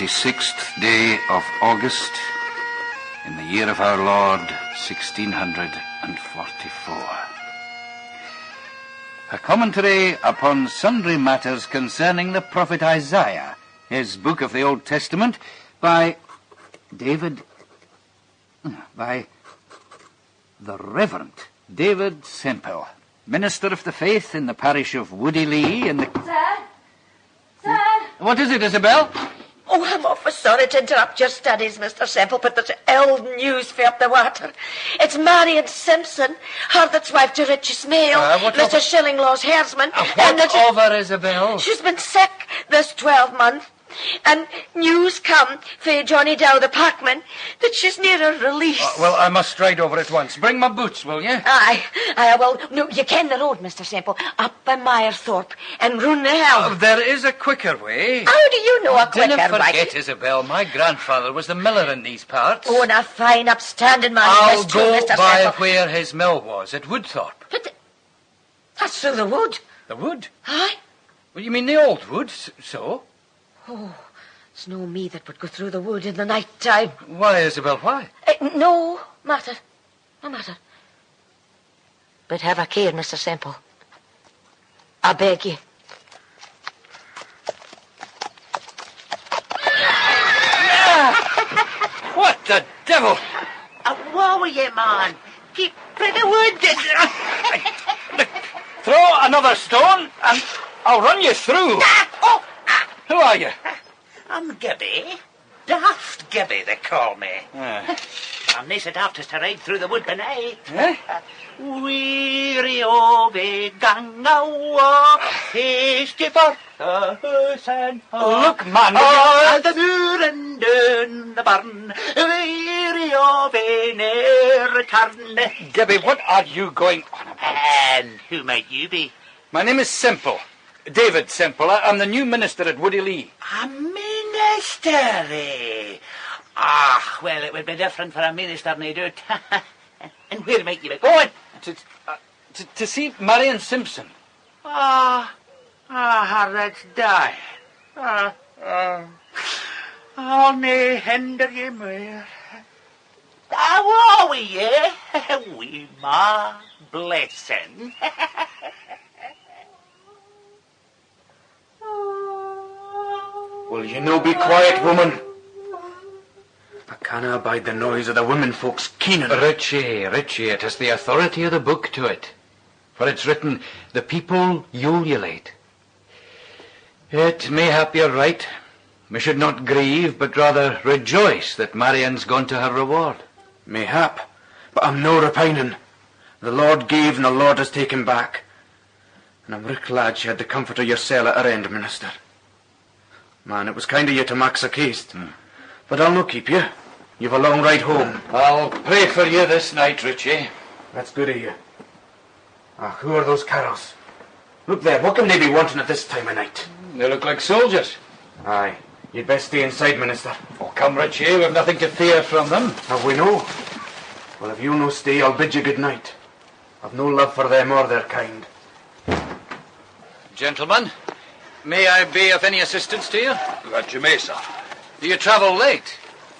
26th day of August in the year of our Lord, 1644. A commentary upon sundry matters concerning the prophet Isaiah, his book of the Old Testament, by the Reverend David Semple, minister of the faith in the parish of Woodley in the... Sir? What is it, Isabel? Oh, I'm awful sorry to interrupt your studies, Mr. Semple, but there's old news for up the water. It's Marion Simpson, her that's wife to Richie Smale, Mr. Shillinglaw's herdsman. What over, Isabel? She's been sick this 12 month. And news come for Johnny Dow, the packman, that she's near her release. Well, I must ride over at once. Bring my boots, will you? Aye, well, no, you ken the road, Mr. Semple, up by Meyerthorpe and Rune the Helm. There is a quicker way. How do you know a quicker way? Don't forget, Isabel, my grandfather was the miller in these parts. Oh, and a fine, upstanding man. I'll True, go Mr. by Semple. where his mill was, at Woodthorpe. But that's through the wood. The wood? Aye. Well, you mean the old wood, so? Oh, it's no me that would go through the wood in the night time. Why, Isabel, why? No matter. No matter. But have a care, Mr. Semple. I beg you. What the devil? What were you, man? Keep for the wood. Throw another stone, and I'll run you through. Who are you? I'm Gibby. Daft Gibby, they call me. I'm nice at daftest to ride through the wood by night. Weary of a gang walk, hasty for the house and home. Look, man. All the moor and down the barn, weary of a near return. Gibby, what are you going on about? And who might you be? My name is Semple. David Semple. I'm the new minister at Woodley. A minister, eh? Well, it would be different for a minister, no doubt. And where might you be going? To see Marion Simpson. Her that's died. I'll nae hinder you more. Woe we ye, we ma blessing. Will you no be quiet, woman? I canna abide the noise of the women folks keening. Richie, it has the authority of the book to it. For it's written, the people ululate. Yet mayhap you're right. We should not grieve, but rather rejoice that Marion's gone to her reward. Mayhap, but I'm no repining. The Lord gave and the Lord has taken back. And I'm richt glad she had the comfort of yoursel at her end, minister. Man, it was kind of you to mak so haste. But I'll no keep you. You've a long ride home. I'll pray for you this night, Richie. That's good of you. Who are those carrows? Look there, what can they be wanting at this time of night? They look like soldiers. Aye, you'd best stay inside, minister. Oh, come, Richie, we've nothing to fear from them. Have we no? Well, if you no stay, I'll bid you good night. I've no love for them or their kind. Gentlemen, may I be of any assistance to you? That you may, sir. Do you travel late?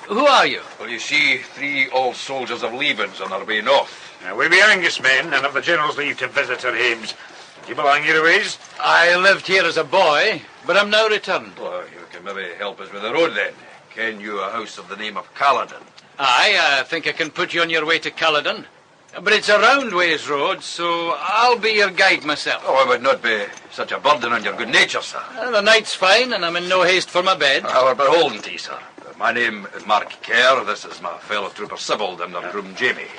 Who are you? Well, you see, 3 old soldiers of Leavens on our way north. We be Angus men, and of the General's leave to visit our hames. Do you belong here a ways? I lived here as a boy, but I'm now returned. Well, you can maybe help us with the road then. Ken you a house of the name of Caledon? Aye, I think I can put you on your way to Caledon. But it's a round ways road, so I'll be your guide myself. Oh, it would not be such a burden on your good nature, sir. The night's fine, and I'm in no haste for my bed. We're beholden to you, sir. My name is Mark Kerr. This is my fellow trooper Sybil and their groom Jamie.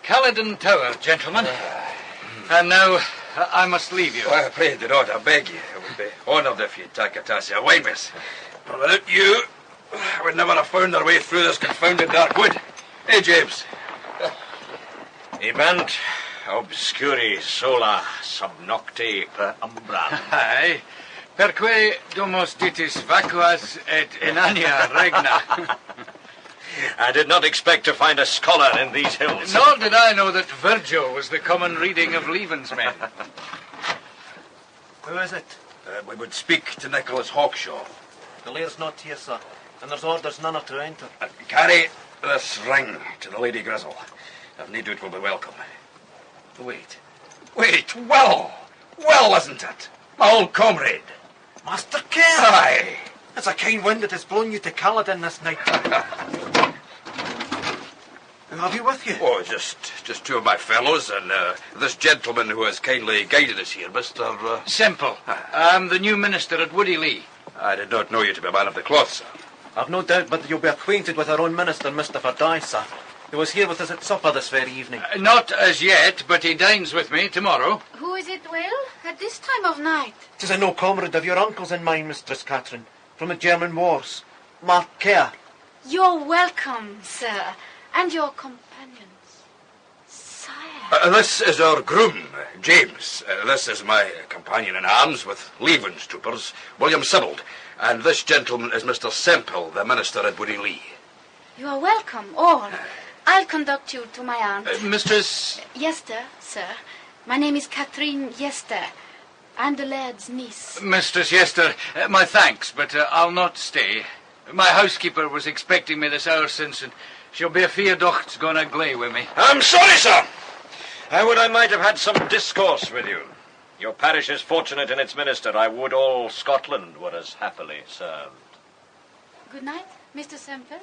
Caledon Tower, gentlemen. And now, I must leave you. Well, pray do not, I beg you. I would be honoured if you'd take a tass of wine, miss. But without you, I would never have found our way through this confounded dark wood. Hey, James. Ebant obscuri sola sub nocte per umbra. Aye. Perque domos ditis vacuas et inania regna. I did not expect to find a scholar in these hills. Nor did I know that Virgil was the common reading of Leaven's men. Who is it? We would speak to Nicholas Hawkshaw. The lair's not here, sir, and there's orders none are to enter. Carry this ring to the Lady Grizzle. If need it will be welcome. Wait, Will, isn't it? My old comrade. Master Kerr! Aye. It's a kind wind that has blown you to Caledon this night. Who have you with you? Oh, just two of my fellows, and this gentleman who has kindly guided us here, Mr. Semple. I'm the new minister at Woody Lee. I did not know you to be a man of the cloth, sir. I've no doubt but you'll be acquainted with our own minister, Mr. Fordyce, sir. He was here with us at supper this very evening. Not as yet, but he dines with me tomorrow. Who is it, Will? At this time of night? 'Tis an old comrade of your uncle's and mine, Mistress Catherine, from the German wars. Mark Kerr. You're welcome, sir, and your companions. Sire. This is our groom, James. This is my companion in arms with Leaven's troopers, William Sibbald. And this gentleman is Mr. Semple, the minister at Woody Lee. You are welcome, all. I'll conduct you to my aunt. Mistress... Yester, sir. My name is Catherine Yester. I'm the laird's niece. Mistress Yester, my thanks, but I'll not stay. My housekeeper was expecting me this hour since, and she'll be afeard ocht's gonna gley with me. I'm sorry, sir. I would I might have had some discourse with you. Your parish is fortunate in its minister. I would all Scotland were as happily served. Good night, Mr. Semple.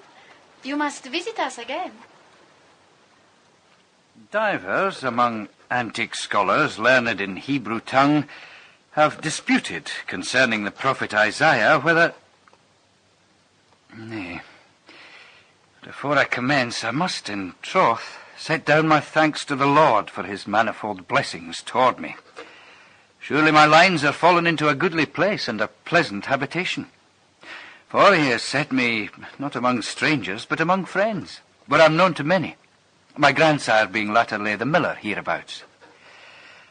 You must visit us again. Divers among antique scholars learned in Hebrew tongue have disputed concerning the prophet Isaiah whether... Nay, before I commence, I must, in troth, set down my thanks to the Lord for his manifold blessings toward me. Surely my lines are fallen into a goodly place and a pleasant habitation. For he has set me not among strangers, but among friends, where I'm known to many, my grandsire being latterly the miller hereabouts.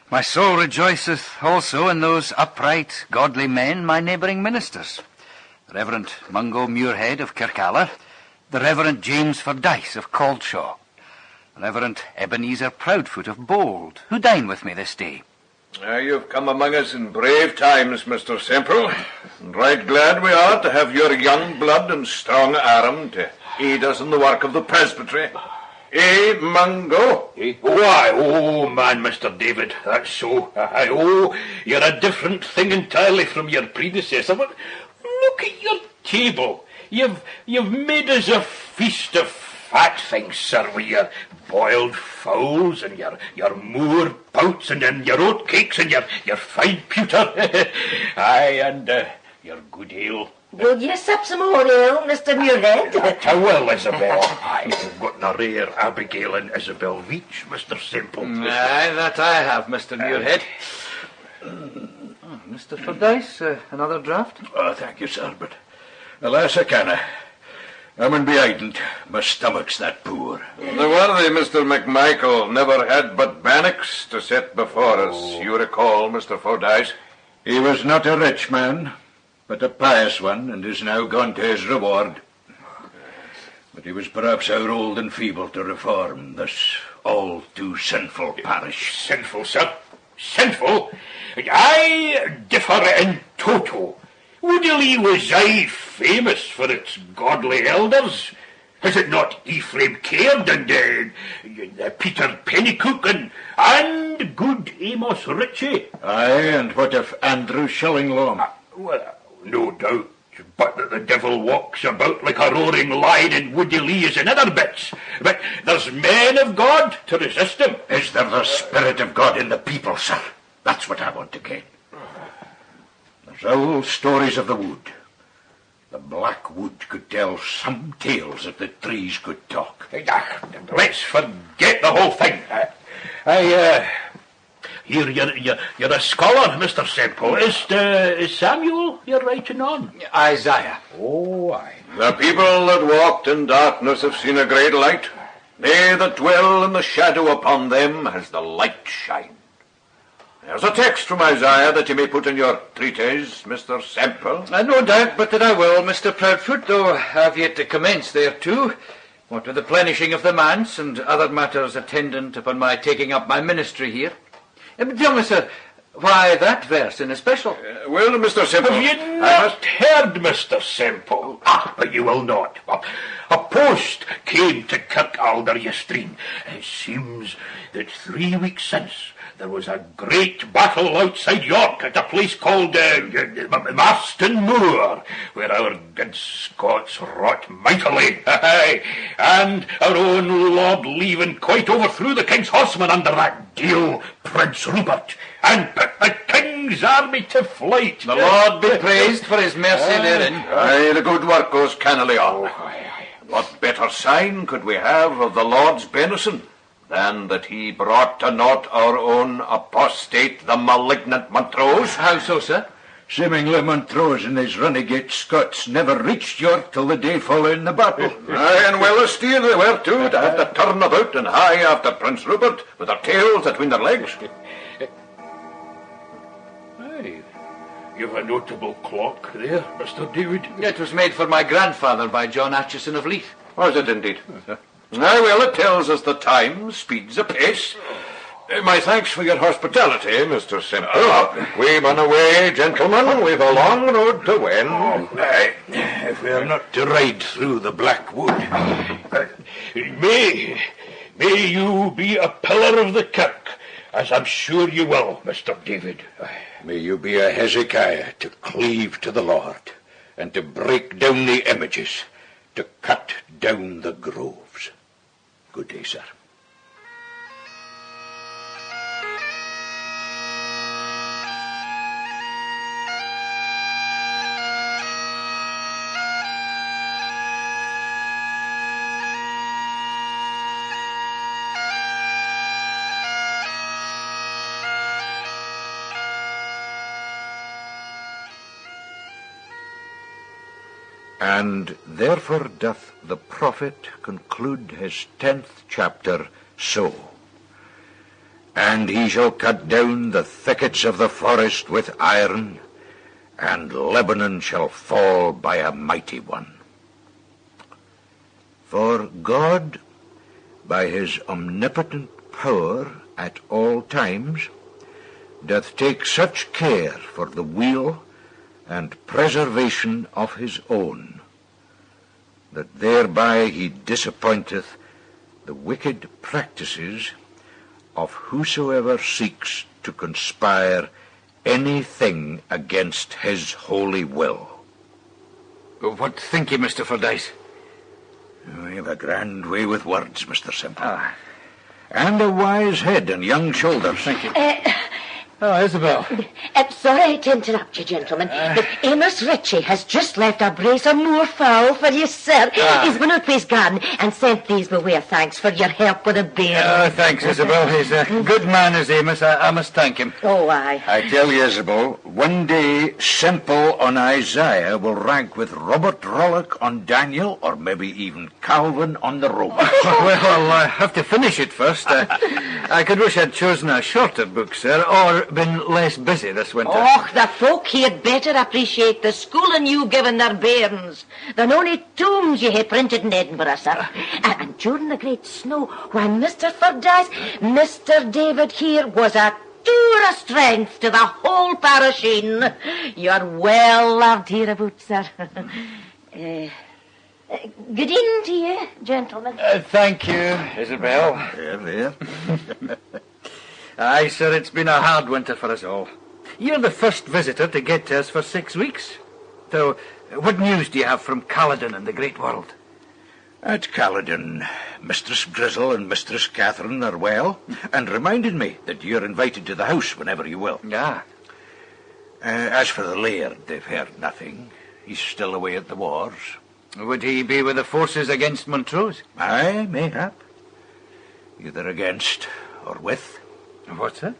My soul rejoiceth also in those upright, godly men, my neighbouring ministers, the Reverend Mungo Muirhead of Kirkalla, the Reverend James Fordyce of Caldshaw, the Reverend Ebenezer Proudfoot of Bold, who dine with me this day. You've come among us in brave times, Mr. Semple, and right glad we are to have your young blood and strong arm to aid us in the work of the presbytery. Eh, Mungo? Why, man, Mr. David, that's so. You're a different thing entirely from your predecessor. But look at your table. You've made us a feast of fat things, sir, with your boiled fowls and your moor pouts and then your oat cakes and your fine pewter. Aye, and your good ale. Will you sup some more ale, Mr. Muirhead? Well, Isabel. I've got a rare Abigail and Isabel Veach, Mr. Semple. Aye, that I have, Mr. Muirhead. Mr. Fordyce, another draught? Thank you, sir, but alas, I canna. I'm in behind. My stomach's that poor. The worthy Mr. McMichael never had but bannocks to set before us, you recall, Mr. Fordyce. He was not a rich man, but a pious one, and is now gone to his reward. But he was perhaps our old and feeble to reform this all too sinful parish. Sinful, sir? Sinful? I differ in toto. Woody Lee was aye famous for its godly elders. Is it not Ephraim Caird and Peter Pennycook and good Amos Ritchie? Aye, and what of Andrew Shillinglaw? Well, no doubt, but that the devil walks about like a roaring lion in Woody Lee is in other bits. But there's men of God to resist him. Is there the Spirit of God in the people, sir? That's what I want to get. There's old stories of the wood. The black wood could tell some tales if the trees could talk. Let's forget the whole thing. You're a scholar, Mr. Semple. Is Samuel you're writing on? Isaiah. Oh, aye. The people that walked in darkness have seen a great light. They that dwell in the shadow upon them has the light shined. There's a text from Isaiah that you may put in your treatise, Mr. Semple. No doubt but that I will, Mr. Proudfoot, though I've yet to commence there too. What with the plenishing of the manse and other matters attendant upon my taking up my ministry here. Tell me, sir, why that verse in especial? Well, Mr. Semple... Have you not heard, Mr. Semple? But you will not. A post came to Kirkalder yestreen. It seems that 3 weeks since there was a great battle outside York at a place called Marston Moor, where our good Scots wrought mightily, and our own Lord Leven quite overthrew the king's horsemen under that deal, Prince Rupert, and put the king's army to flight. The Lord be praised for his mercy therein. Aye, the good work goes cannily on. What better sign could we have of the Lord's benison than that he brought to naught our own apostate, the malignant Montrose? How so, sir? Seemingly Montrose and his renegade Scots never reached York till the day following the battle. Aye, and well a steer they were too, to have to turn about and hie after Prince Rupert with their tails atween their legs. Aye, you've a notable clock there, Mr. David. It was made for my grandfather by John Atchison of Leith. Was it indeed? Aye, well, it tells us the time speeds apace. My thanks for your hospitality, Mr. Semple. We mun away, gentlemen. We've a long road to wend. If we're not to ride through the Black Wood, may you be a pillar of the kirk, as I'm sure you will, Mr. David. May you be a Hezekiah to cleave to the Lord, and to break down the images, to cut down the groves. Good day, sir. And therefore doth the prophet conclude his 10th chapter so. And he shall cut down the thickets of the forest with iron, and Lebanon shall fall by a mighty one. For God, by his omnipotent power at all times, doth take such care for the weal and preservation of his own, that thereby he disappointeth the wicked practices of whosoever seeks to conspire anything against his holy will. What think you, Mr. Fordyce? We have a grand way with words, Mr. Semple. And a wise head and young shoulders. Thank you. Isabel. Sorry to interrupt you, gentlemen, but Amos Ritchie has just left a brace of moorfowl for you, sir. He's been up his garden and sent these by way of thanks for your help with the bear. Thanks, Isabel. He's a good man, is Amos. I must thank him. Oh, aye. I tell you, Isabel, one day Semple on Isaiah will rank with Robert Rollock on Daniel, or maybe even Calvin on the Romans. Well, I'll have to finish it first. I could wish I'd chosen a shorter book, sir, or been less busy this winter. Och, the folk here'd better appreciate the schooling you given their bairns than only tombs you had printed in Edinburgh, sir. And during the great snow, when Mr. Fordyce, Mr. David here was a tour of strength to the whole parishine. You're well loved hereabouts, sir. Good evening to you, gentlemen. Thank you, Isabel. There. Aye, sir, it's been a hard winter for us all. You're the first visitor to get to us for 6 weeks. So, what news do you have from Caledon and the great world? At Caledon, Mistress Grizzle and Mistress Catherine are well, and reminded me that you're invited to the house whenever you will. Yeah. As for the laird, they've heard nothing. He's still away at the wars. Would he be with the forces against Montrose? Aye, mayhap. Either against or with. What's that?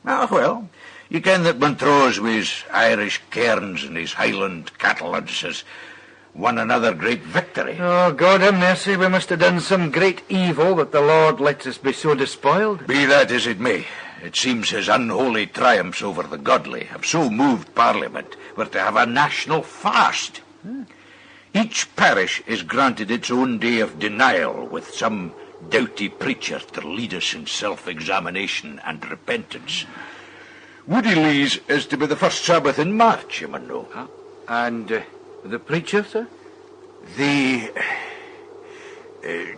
Well, you ken that Montrose with his Irish cairns and his Highland cattle-lads has won another great victory. Oh, God have mercy, we must have done some great evil that the Lord lets us be so despoiled. Be that as it may, it seems his unholy triumphs over the godly have so moved Parliament we're to have a national fast. Each parish is granted its own day of denial, with some doughty preacher to lead us in self-examination and repentance. Woody Lee's is to be the first Sabbath in March, you must know. Huh? And the preacher, sir? The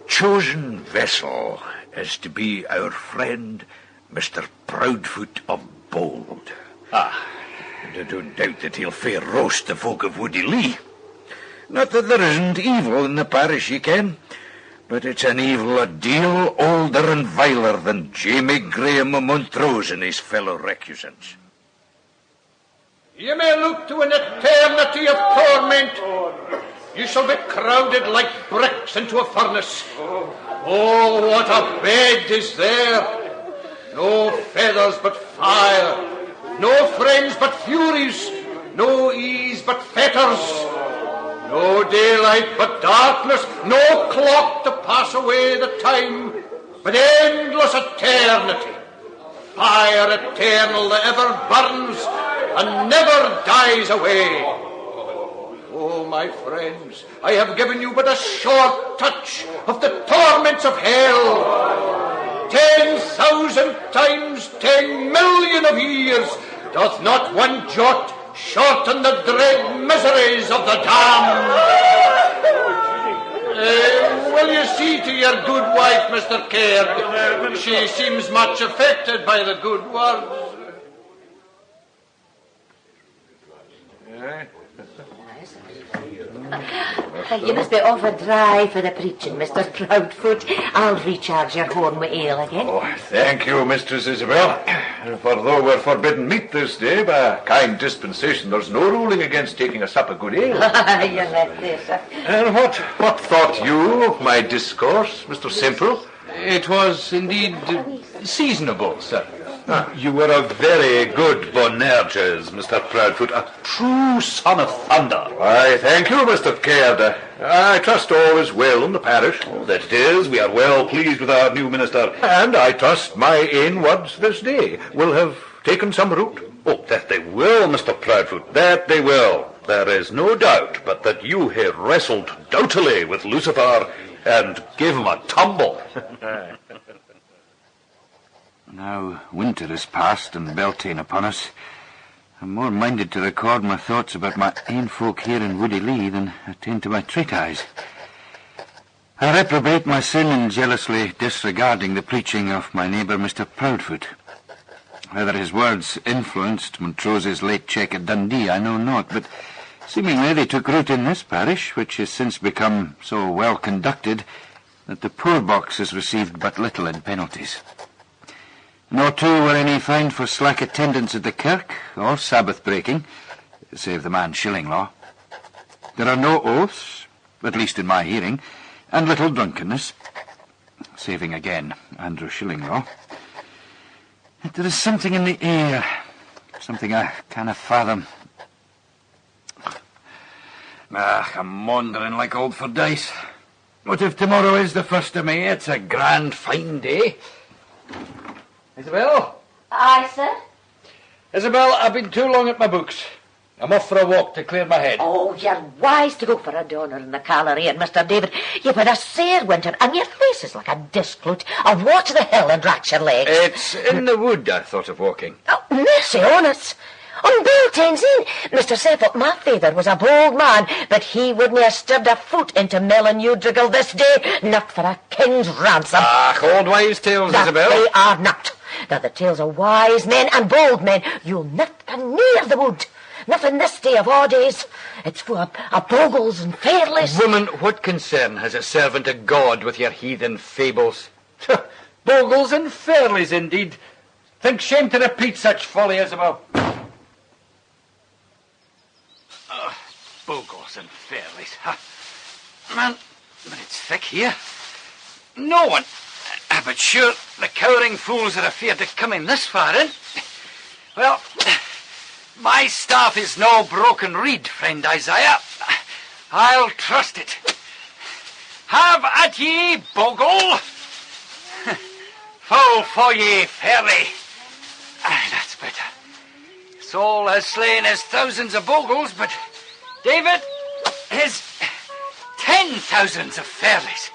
chosen vessel is to be our friend, Mr. Proudfoot of Bold. And I don't doubt that he'll fair roast the folk of Woody Lee. Not that there isn't evil in the parish, ye ken, but it's an evil a deal older and viler than Jamie Graham of Montrose and his fellow recusants. You may look to an eternity of torment. You shall be crowded like bricks into a furnace. Oh, what a bed is there! No feathers but fire, no friends but furies, no ease but fetters, no daylight but darkness, no clock to pass away the time, but endless eternity. Fire eternal that ever burns and never dies away. Oh, my friends, I have given you but a short touch of the torments of hell. 10,000 times 10 million of years doth not one jot shorten the dread miseries of the damned. Will you see to your good wife, Mr. Caird? She seems much affected by the good words. You must be awful dry for the preaching, Mr. Proudfoot. I'll recharge your horn with ale again. Oh, thank you, Mistress Isabel. For though we're forbidden meat this day by kind dispensation, there's no ruling against taking a sup of good ale. You let this. And what thought you of my discourse, Mr. Semple? It was indeed seasonable, sir. You were a very good Bonerges, Mr. Proudfoot, a true son of thunder. Why, thank you, Mr. Caird. I trust all is well in the parish. Oh, that it is. We are well pleased with our new minister. And I trust my ain words this day will have taken some root. Oh, that they will, Mr. Proudfoot, that they will. There is no doubt but that you have wrestled doughtily with Lucifer and gave him a tumble. Now winter is past and Beltane upon us. I'm more minded to record my thoughts about my ain folk here in Woody Lee than attend to my treatise. I reprobate my sin in jealously disregarding the preaching of my neighbour Mr. Proudfoot. Whether his words influenced Montrose's late check at Dundee, I know not, but seemingly they took root in this parish, which has since become so well conducted that the poor box has received but little in penalties. Nor, too, were any fined for slack attendance at the kirk, or Sabbath breaking, save the man shilling law. There are no oaths, at least in my hearing, and little drunkenness, saving again Andrew Shillinglaw. Yet there is something in the air, something I cannot fathom. I'm wandering like old Fordyce. What if tomorrow is the 1st of May? It's a grand fine day. Isabel? Aye, sir? Isabel, I've been too long at my books. I'm off for a walk to clear my head. Oh, you're wise to go for a donor in the Callery, and Mr. David, you've had a sair winter, and your face is like a disclute. I'll watch the hill and ratch your legs. It's in the wood I thought of walking. Oh, mercy on us. On Beltane's Inn, Mr. Semple, my father was a bold man, but he wouldn't have stirred a foot into Melon-Udrigal this day, not for a king's ransom. Old wives' tales, That Isabel. they are not. They're the tales of wise men and bold men. You'll not come near the wood. Nothing this day of our days. It's full of bogles and fairlies. Woman, what concern has a servant of God with your heathen fables? Bogles and fairlies, indeed. Think shame to repeat such folly, Isabel. Bogles and fairlies. Man, but it's thick here. No one. But sure, the cowering fools are afeard to come in this far in. Well, my staff is no broken reed, friend Isaiah. I'll trust it. Have at ye, bogle. Full for ye, fairly. That's better. Saul has slain his thousands of bogles, but David, his 10,000s of fairlies.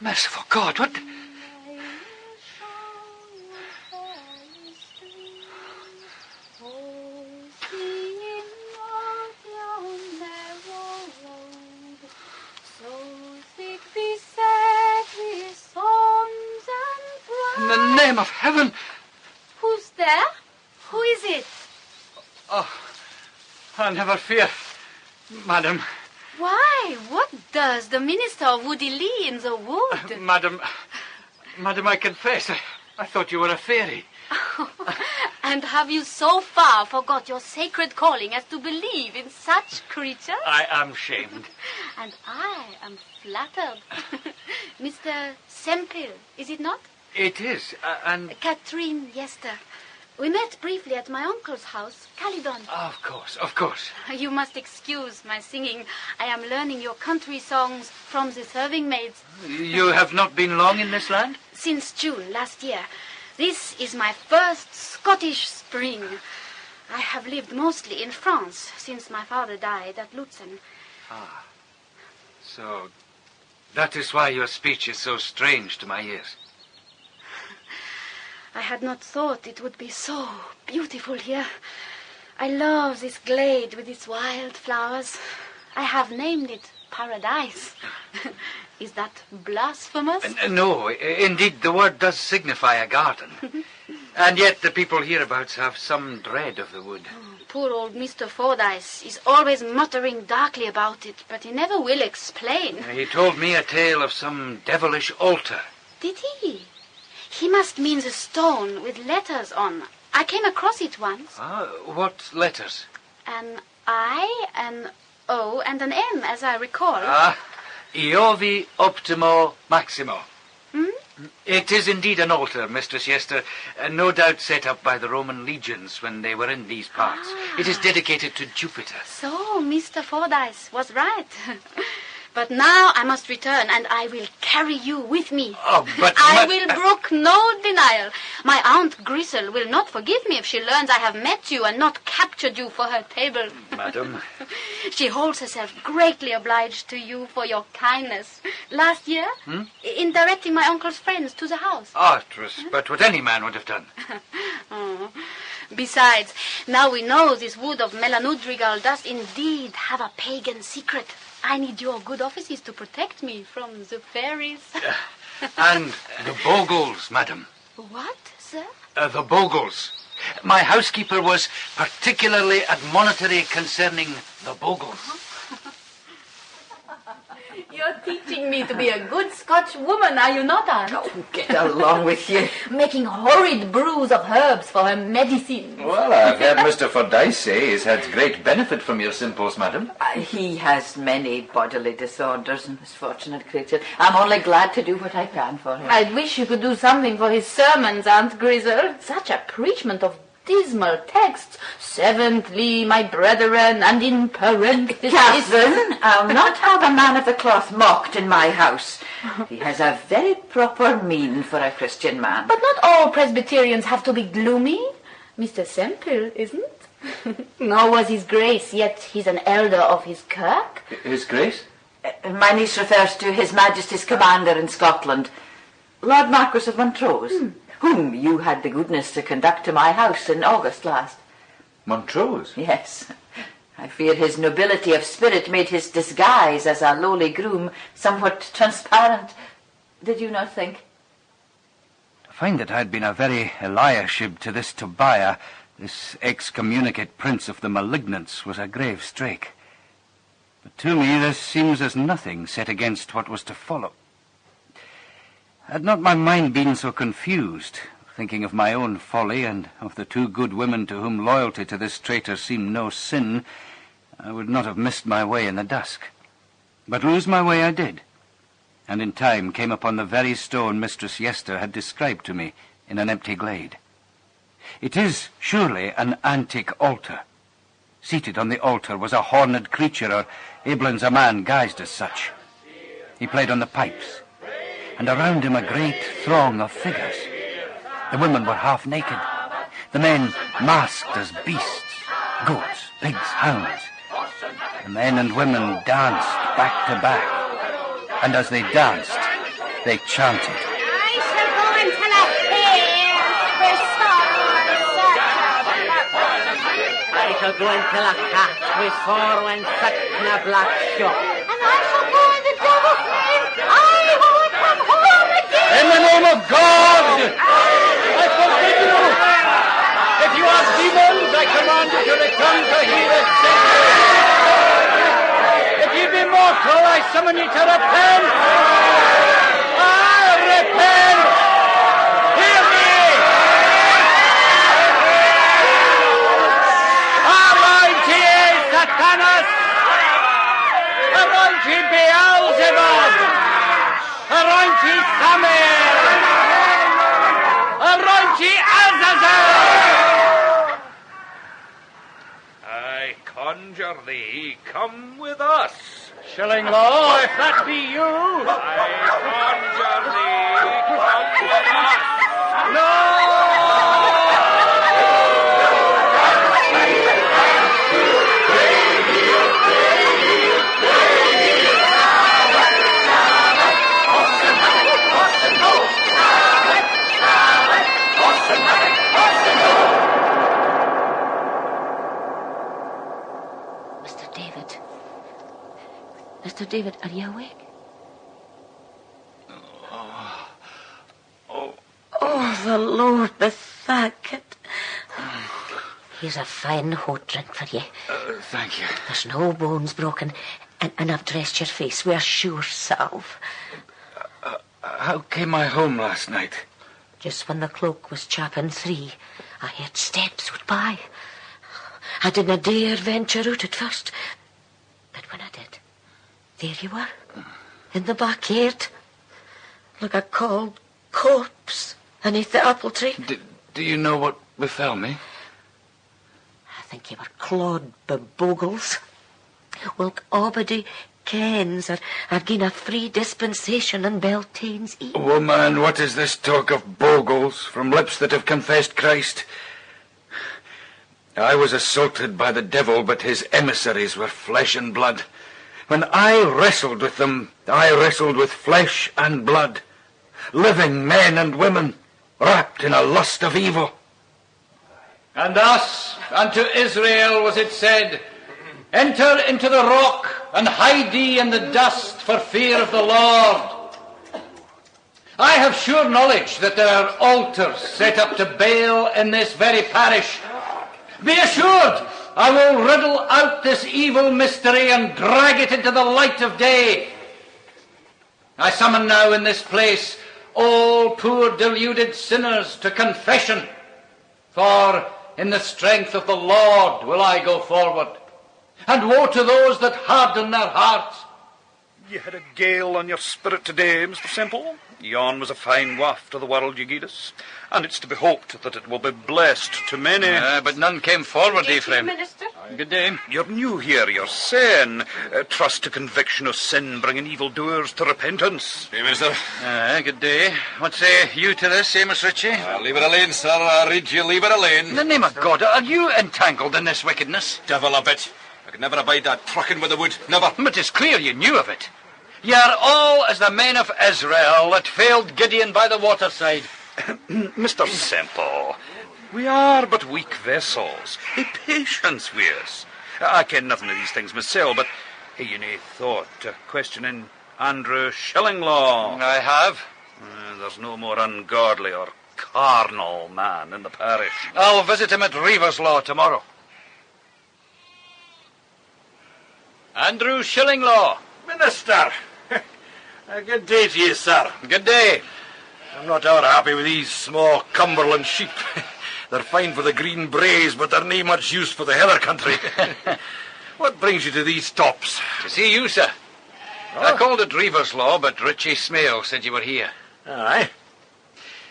Merciful God, what... In the name of heaven... Who's there? Who is it? Oh, never fear, madam. Why? What does the minister of Woody Lee in the wood? Madam, I confess, I thought you were a fairy. And have you so far forgot your sacred calling as to believe in such creatures? I am shamed. And I am flattered. Mr. Semple, is it not? It is, and... Catherine Yester. We met briefly at my uncle's house, Caledon. Of course. You must excuse my singing. I am learning your country songs from the serving maids. You have not been long in this land? Since June last year. This is my first Scottish spring. I have lived mostly in France since my father died at Lutzen. Ah, so that is why your speech is so strange to my ears. I had not thought it would be so beautiful here. I love this glade with its wild flowers. I have named it Paradise. Is that blasphemous? No, indeed, the word does signify a garden. And yet the people hereabouts have some dread of the wood. Poor old Mr. Fordyce is always muttering darkly about it, but he never will explain. He told me a tale of some devilish altar. Did he? He must mean the stone with letters on. I came across it once. What letters? An I, an O, and an M, as I recall. Iovi Optimo Maximo. Hmm? It is indeed an altar, Mistress Yester, no doubt set up by the Roman legions when they were in these parts. It is dedicated to Jupiter. So, Mr. Fordyce was right. But now I must return, and I will carry you with me. But I will brook no denial. My Aunt Grisel will not forgive me if she learns I have met you and not captured you for her table. Madam. She holds herself greatly obliged to you for your kindness. Last year, in directing my uncle's friends to the house. It was but what any man would have done. Besides, now we know this wood of Melanudrigal does indeed have a pagan secret. I need your good offices to protect me from the fairies. And the bogles, madam. What, sir? The bogles. My housekeeper was particularly admonitory concerning the bogles. You're teaching me to be a good Scotch woman, are you not, Aunt? Oh, get along with you. Making horrid brews of herbs for her medicine. Well, I've heard Mr. Fordyce say he's had great benefit from your simples, madam. He has many bodily disorders, misfortunate creature. I'm only glad to do what I can for him. I wish you could do something for his sermons, Aunt Grisel. Such a preachment of dismal texts. Seventhly, my brethren, and in parentheses... Catherine, I'll not have a man of the cloth mocked in my house. He has a very proper mien for a Christian man. But not all Presbyterians have to be gloomy. Mr. Semple isn't. Nor was his grace, yet he's an elder of his kirk. His grace? My niece refers to His Majesty's commander in Scotland, Lord Marquis of Montrose, whom you had the goodness to conduct to my house in August last. Montrose? Yes. I fear his nobility of spirit made his disguise as a lowly groom somewhat transparent. Did you not think? To find that I had been a very Eliashib to this Tobiah, this excommunicate prince of the malignants, was a grave strake. But to me this seems as nothing set against what was to follow. Had not my mind been so confused, thinking of my own folly and of the two good women to whom loyalty to this traitor seemed no sin, I would not have missed my way in the dusk. But lose my way I did, and in time came upon the very stone Mistress Yester had described to me in an empty glade. It is surely an antique altar. Seated on the altar was a horned creature, or aiblins a man guised as such. He played on the pipes, and around him a great throng of figures. The women were half naked, the men masked as beasts, goats, pigs, hounds. The men and women danced back to back, and as they danced, they chanted. I shall go until a fair with sorrow and such. I shall go until a cat with sorrow and such in a black shop. And I shall go in the devil's name. I won't come home again. In the name of God, I forbid you. If you are demons, I command you to return to hear it sing. If you be mortal, I summon you to repent. Repent. Hear me. Arointi Satanas. Arointi Beelzebub. Arointi Samuel. Arointi Azazel. I conjure thee, come with us. Shilling Law, if that be you. I conjure thee, come with us. No! Mr. David, are you awake? Oh, the Lord be thanked. Here's a fine hot drink for you. Thank you. There's no bones broken, and I've dressed your face with a sure salve. How came I home last night? Just when the cloak was chapping 3, I heard steps went by. I didn't dare venture out at first, but when I did, there you were, in the backyard, like a cold corpse beneath the apple tree. Do you know what befell me? I think you were clawed by bogles. Well, Obady kens I've given a free dispensation in Beltane's Eve. Woman, what is this talk of bogles from lips that have confessed Christ? I was assaulted by the devil, but his emissaries were flesh and blood. When I wrestled with them, I wrestled with flesh and blood, living men and women, wrapped in a lust of evil. And thus unto Israel was it said, Enter into the rock, and hide ye in the dust for fear of the Lord. I have sure knowledge that there are altars set up to Baal in this very parish. Be assured, I will riddle out this evil mystery and drag it into the light of day. I summon now in this place all poor deluded sinners to confession, for in the strength of the Lord will I go forward. And woe to those that harden their hearts. You had a gale on your spirit today, Mr. Semple. Yon was a fine waft to the world you gied us, and it's to be hoped that it will be blessed to many. But none came forward, Ephraim. Minister. Good day. You're new here, you're saying. Trust to conviction of sin, bringing evildoers to repentance. Hey, Minister. Good day. What say you to this, Amos Ritchie? Leave it alone, sir. I read you, leave it alone. In the name of God, are you entangled in this wickedness? Devil a bit. I could never abide that trucking with the wood. Never. But it's clear you knew of it. Ye are all as the men of Israel that failed Gideon by the waterside. Mr. Semple, we are but weak vessels. Be patience with us. I ken nothing of these things myself, but hey, you nae thought questioning Andrew Shillinglaw? I have. There's no more ungodly or carnal man in the parish. I'll visit him at Reaver's Law tomorrow. Andrew Shillinglaw. Minister! Good day to you, sir. Good day. I'm not over happy with these small Cumberland sheep. They're fine for the green braes, but they're nae much use for the heather country. What brings you to these tops? To see you, sir. I called at Reaver's Law, but Richie Smale said you were here. Aye.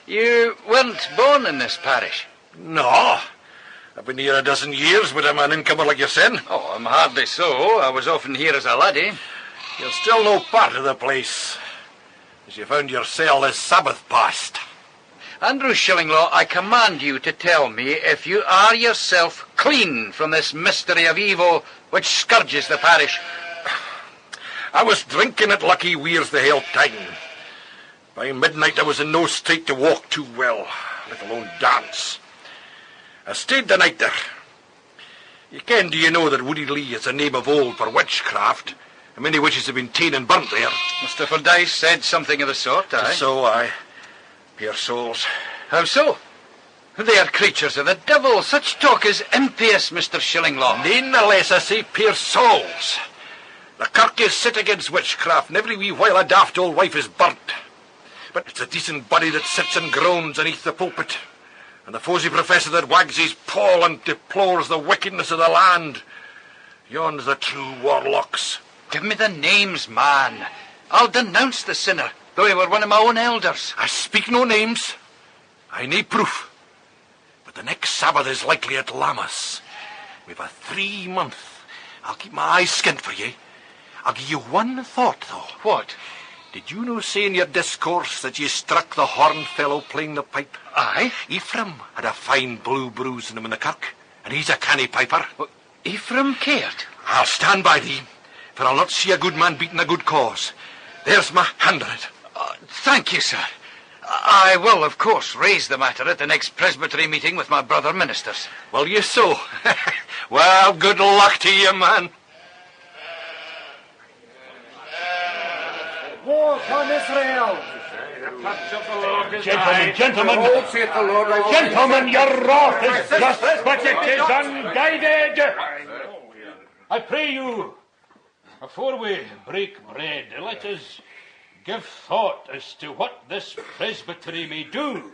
You weren't born in this parish? No. I've been here a dozen years, but I'm an incomer like yourself. Oh, I'm hardly so. I was often here as a laddie. You're still no part of the place, as you found yourself this Sabbath past. Andrew Shillinglaw, I command you to tell me if you are yourself clean from this mystery of evil which scourges the parish. I was drinking at Lucky Weir's the whole time. By midnight I was in no state to walk too well, let alone dance. I stayed the night there. Do you know that Woody Lee is a name of old for witchcraft? And many witches have been ta'en and burnt there. Mr. Fordyce said something of the sort, aye? So I. Poor souls. How so? They are creatures of the devil. Such talk is impious, Mr. Shillinglaw. None the less I say poor souls. The kirk is set against witchcraft, and every wee while a daft old wife is burnt. But it's a decent body that sits and groans beneath the pulpit, and the fosy professor that wags his poll and deplores the wickedness of the land. Yon's the true warlocks. Give me the names, man. I'll denounce the sinner, though he were one of my own elders. I speak no names. I nae proof. But the next Sabbath is likely at Lammas. We've a 3 month. I'll keep my eyes skint for ye. I'll give you one thought, though. What? Did you no say in your discourse that ye struck the horn fellow playing the pipe? Aye. Ephraim had a fine blue bruise in him in the kirk, and he's a canny piper. Ephraim cared? I'll stand by thee, for I'll not see a good man beating a good cause. There's my hand on it. Thank you, sir. I will, of course, raise the matter at the next presbytery meeting with my brother ministers. Will you so? Well, good luck to you, man. Walk on Israel! Gentlemen, your wrath is just, but it is unguided. I pray you, before we break bread, let us give thought as to what this presbytery may do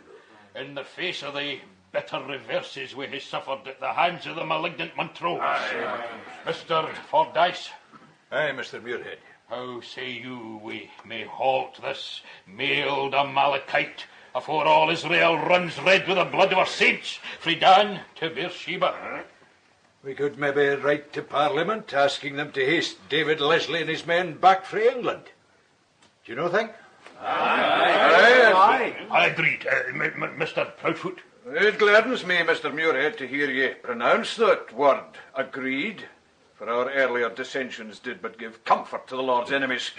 in the face of the bitter reverses we have suffered at the hands of the malignant Montrose. Mr. Fordyce. Aye, Mr. Muirhead. How say you we may halt this mailed Amalekite afore all Israel runs red with the blood of our saints, frae Dan to Beersheba? We could maybe write to Parliament asking them to haste David Leslie and his men back frae England. Do you know think? Aye. I agreed, Mr. Proudfoot. It gladdens me, Mr. Muirhead, to hear ye pronounce that word, agreed. For our earlier dissensions did but give comfort to the Lord's enemies.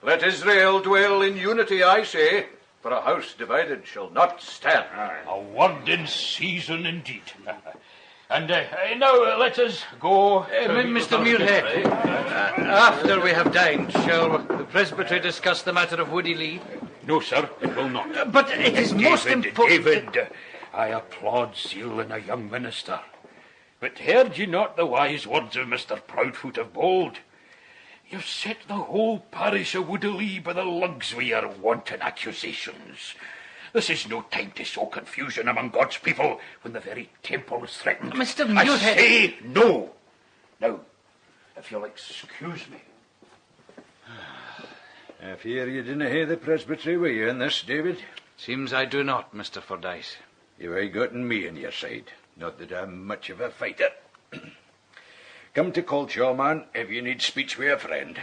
Let Israel dwell in unity, I say, for a house divided shall not stand. A word in season indeed. And now let us go. Mr. Muirhead, after we have dined, shall the presbytery discuss the matter of Woody Lee? No, sir, it will not. But it is most important. David, I applaud zeal in a young minister. But heard ye not the wise words of Mr. Proudfoot of Bold? You've set the whole parish of Woodley by the lugs with your wanton accusations. This is no time to sow confusion among God's people when the very temple is threatened. Mr. Muirhead. I say no. Now, if you'll excuse me. I fear you didn't hear the presbytery, were you, in this, David? Seems I do not, Mr. Fordyce. You've aye gotten me on your side. Not that I'm much of a fighter. Come to Colchaw, man, if you need speech with a friend.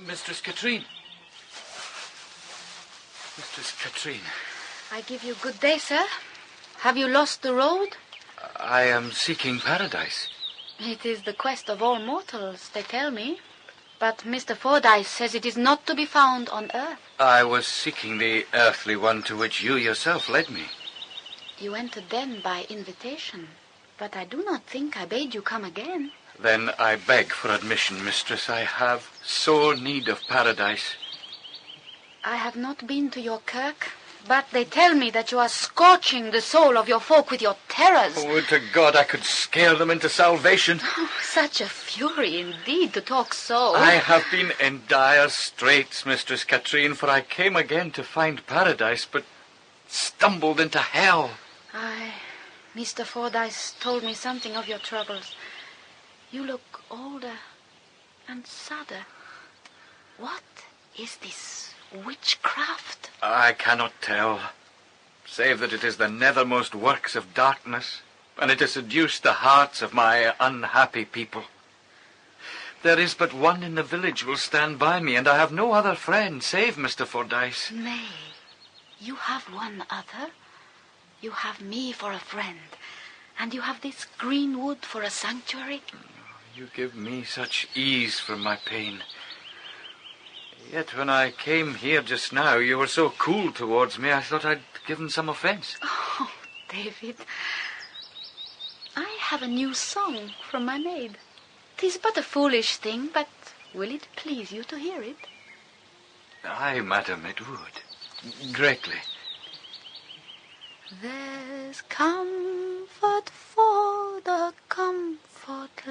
Mistress Katrine. Mistress Katrine. I give you good day, sir. Have you lost the road? I am seeking paradise. It is the quest of all mortals, they tell me. But Mr. Fordyce says it is not to be found on earth. I was seeking the earthly one to which you yourself led me. You entered then by invitation, but I do not think I bade you come again. Then I beg for admission, mistress. I have sore need of paradise. I have not been to your kirk, but they tell me that you are scorching the soul of your folk with your terrors. Oh, would to God I could scare them into salvation. Oh, such a fury indeed to talk so. I have been in dire straits, Mistress Katrine, for I came again to find paradise, but stumbled into hell. Aye, Mr. Fordyce told me something of your troubles. You look older and sadder. What is this witchcraft? I cannot tell. save that it is the nethermost works of darkness, and it has seduced the hearts of my unhappy people. There is but one in the village will stand by me, and I have no other friend save Mr. Fordyce. Nay, you have one other. You have me for a friend, and you have this green wood for a sanctuary. You give me such ease from my pain. Yet when I came here just now, you were so cool towards me, I thought I'd given some offence. Oh, David, I have a new song from my maid. 'Tis but a foolish thing, but will it please you to hear it? Aye, madam, it would. Greatly. There's comfort for the comfortless,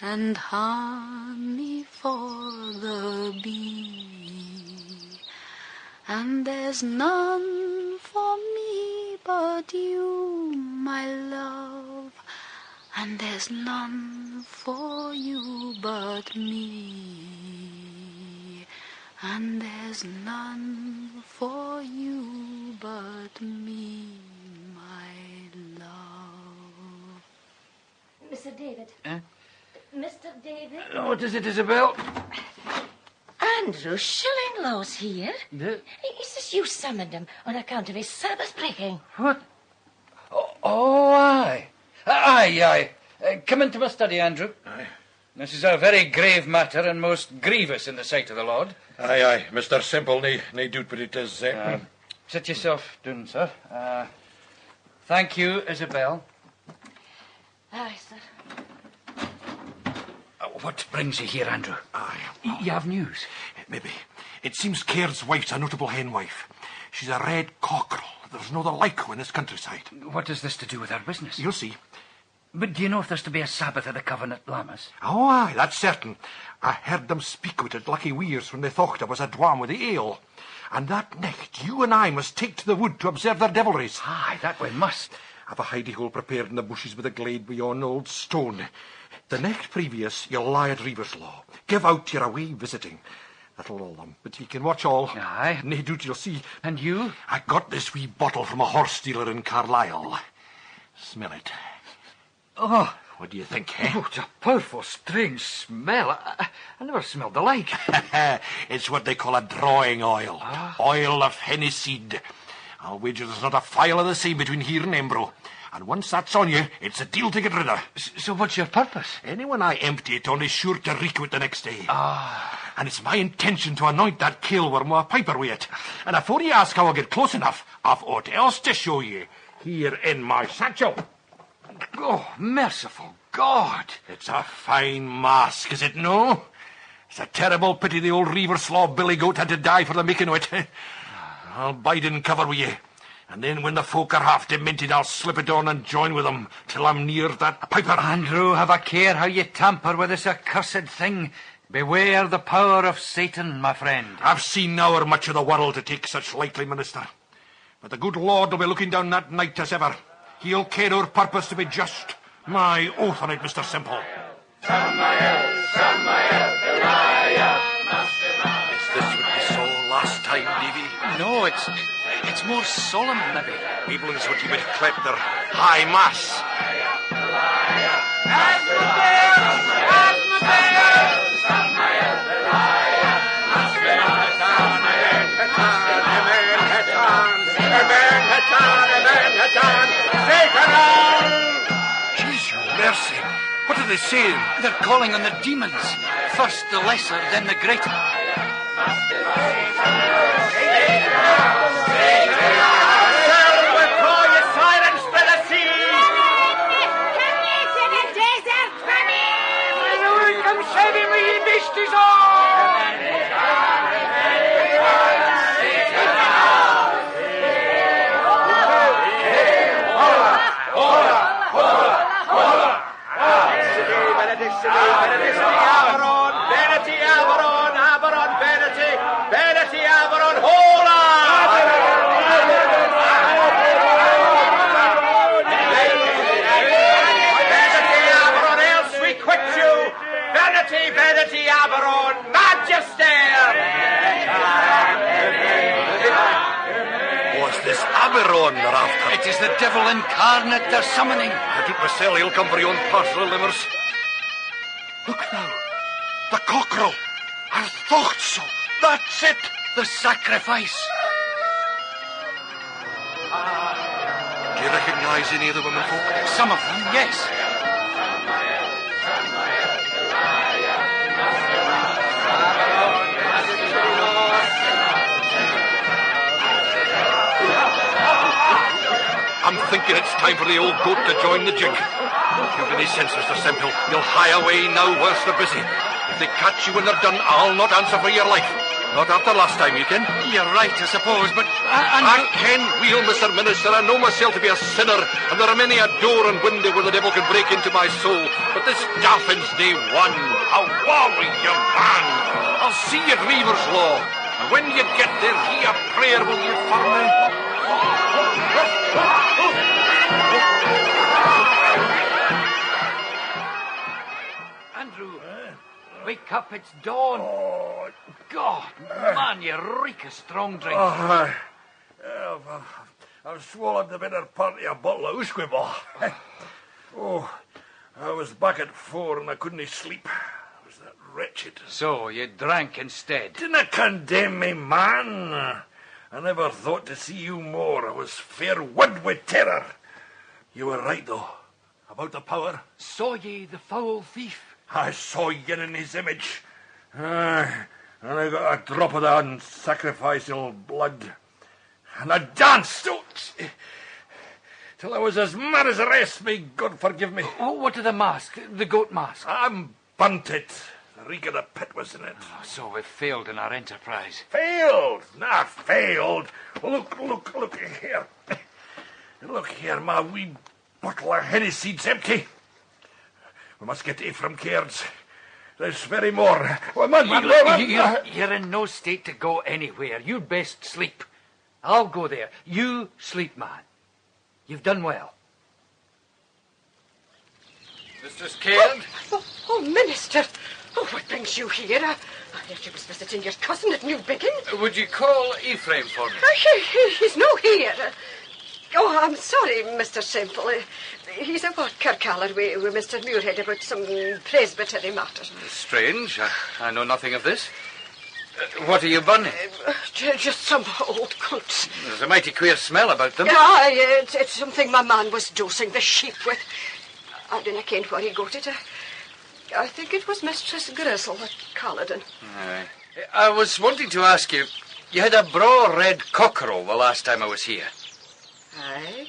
and honey for the bee, and there's none for me but you, my love, and there's none for you but me, and there's none for you but me, my love. Mr. David. Mr. David? What is it, Isabel? Andrew Shillinglow's here. Is this you summoned him on account of his Sabbath breaking? What? Oh, aye. Aye. Come into my study, Andrew. Aye. This is a very grave matter and most grievous in the sight of the Lord. Aye. Mr. Simple, nae doubt but it is. Sit yourself down, sir. Thank you, Isabel. Aye, sir. What brings you here, Andrew? Aye. You have news? Maybe. It seems Caird's wife's a notable hen wife. She's a red cockerel. There's no other like her in this countryside. What has this to do with our business? You'll see. But do you know if there's to be a Sabbath at the Covenant Lammas? Oh, aye, that's certain. I heard them speak with it Lucky Weirs when they thought I was a dwam with the ale. And that night, you and I must take to the wood to observe their devilries. Aye, that we must. I've a hidey hole prepared in the bushes with a glade beyond old stone. The night previous, you'll lie at Reever's Law. Give out you're away visiting. That'll lull them, but you can watch all. Aye. Nae doubt you'll see. And you? I got this wee bottle from a horse dealer in Carlisle. Smell it. Oh. What do you think, eh? Oh, it's a powerful, strange smell. I never smelled the like. It's what they call a drawing oil. Oil of henny seed. I'll wager there's not a phial of the same between here and Embro. And once that's on you, it's a deal to get rid of. So what's your purpose? Anyone I empty it on is sure to reek with the next day. And it's my intention to anoint that killworm with a piper with it. And afore you ask how I'll get close enough, I've aught else to show you. Here in my satchel. Oh, merciful God. It's a fine mask, is it no? It's a terrible pity the old Reever's Law billy goat had to die for the making of it. I'll bide in cover with you. And then when the folk are half demented, I'll slip it on and join with them till I'm near that piper. Andrew, have a care how you tamper with this accursed thing. Beware the power of Satan, my friend. I've seen now much of the world to take such lightly, minister. But the good Lord will be looking down that night as ever. He'll care our purpose to be just. My oath on it, Mr. Simple. Samael, Goliath, Is this what we saw last time, Davy? No, it's more solemn, maybe. Evelyn's what you would clap their high mass. Jesus mercy! What are they saying? They're calling on the demons. First the lesser, then the greater. Aberon they're after. It is the devil incarnate they're summoning. I think myself he'll come for your own parcel of livers. Look now. The cockerel. I thought so. That's it. The sacrifice. Do you recognise any of the women folk? Some of them, yes. I'm thinking it's time for the old goat to join the jig. If you've any sense, Mr. Semple, you'll hie away now whilst they're busy. If they catch you when they're done, I'll not answer for your life. Not after last time, you ken. You're right, I suppose, but... I ken well, Mr. Minister. I know myself to be a sinner, and there are many a door and window where the devil can break into my soul. But this Daffin's day one. A warrior, you man. I'll see you at Reaver's Law. And when you get there, hear a prayer, will you, for me? Andrew, wake up, it's dawn. Oh, God, man, you reek of strong drink. I've swallowed the better part of a bottle of Usquiball. I was back at 4 and I couldn't sleep. I was that wretched. So, you drank instead? Dinna condemn me, man. I never thought to see you more. I was fair wud with terror. You were right, though, about the power. Saw ye the foul thief? I saw yin in his image. And I got a drop of that sacrificial blood. And I danced till I was as mad as the rest. May God forgive me. Oh, what of the mask? The goat mask? I'm burnt it. The reek of the pit was in it. Oh, so we've failed in our enterprise. Failed? Not failed. Look here. Look here, my wee bottle of Hennessy's empty. We must get Ephraim Cairds. There's very more. You're in no state to go anywhere. You'd best sleep. I'll go there. You sleep, man. You've done well. Mistress Caird? Oh, Minister. Oh, what brings you here? I heard you was visiting your cousin at New Biggin. Would you call Ephraim for me? He's no here. Oh, I'm sorry, Mr. Semple. He's up at Kirkcallar with Mr. Muirhead about some presbytery matters. Strange. I know nothing of this. What are you burning? Just some old cunts. There's a mighty queer smell about them. It's something my man was dosing the sheep with. I dinna ken where he got it. I think it was Mistress Grizzle at Culloden. I was wanting to ask you, you had a braw red cockerel the last time I was here. Aye?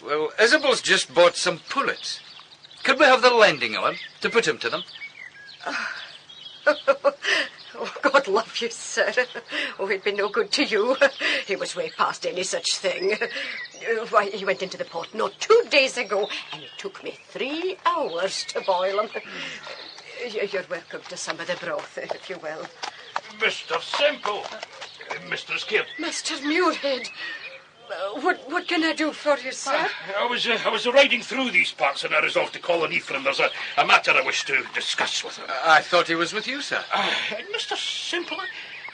Well, Isabel's just bought some pullets. Could we have the lending of him to put him to them? Oh, God love you, sir. Oh, he'd been no good to you. He was way past any such thing. Why, he went into the pot not 2 days ago, and it took me 3 hours to boil him. You're welcome to some of the broth, if you will. Mr. Semple. Mistress Caird. Mr. Muirhead. What can I do for you, sir? I was riding through these parts and I resolved to call on Ephraim. There's a matter I wish to discuss with him. I thought he was with you, sir. Mr. Semple,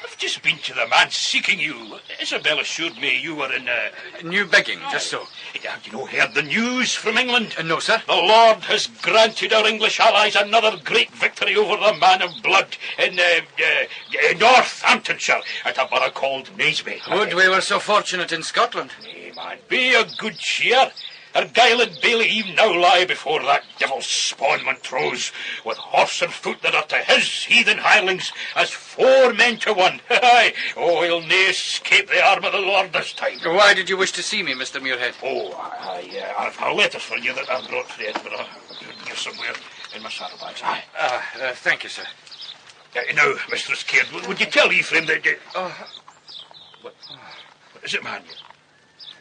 I've just been to the man seeking you. Isabel assured me you were in... New Biggin, just so. Have you heard the news from England? No, sir. The Lord has granted our English allies another great victory over the Man of Blood in Northamptonshire at a borough called Naseby. Would we were so fortunate in Scotland. Nay, man, be of good cheer. Argyll and Bailey even now lie before that devil's spawn Montrose, with horse and foot that are to his heathen hirelings as 4 men to 1. Oh, he'll nae escape the arm of the Lord this time. Why did you wish to see me, Mr. Muirhead? Oh, I've a letter for you that I brought from Edinburgh. Here somewhere in my saddlebags. Thank you, sir. Now, Mistress Caird, would you tell Ephraim that... What is it, man?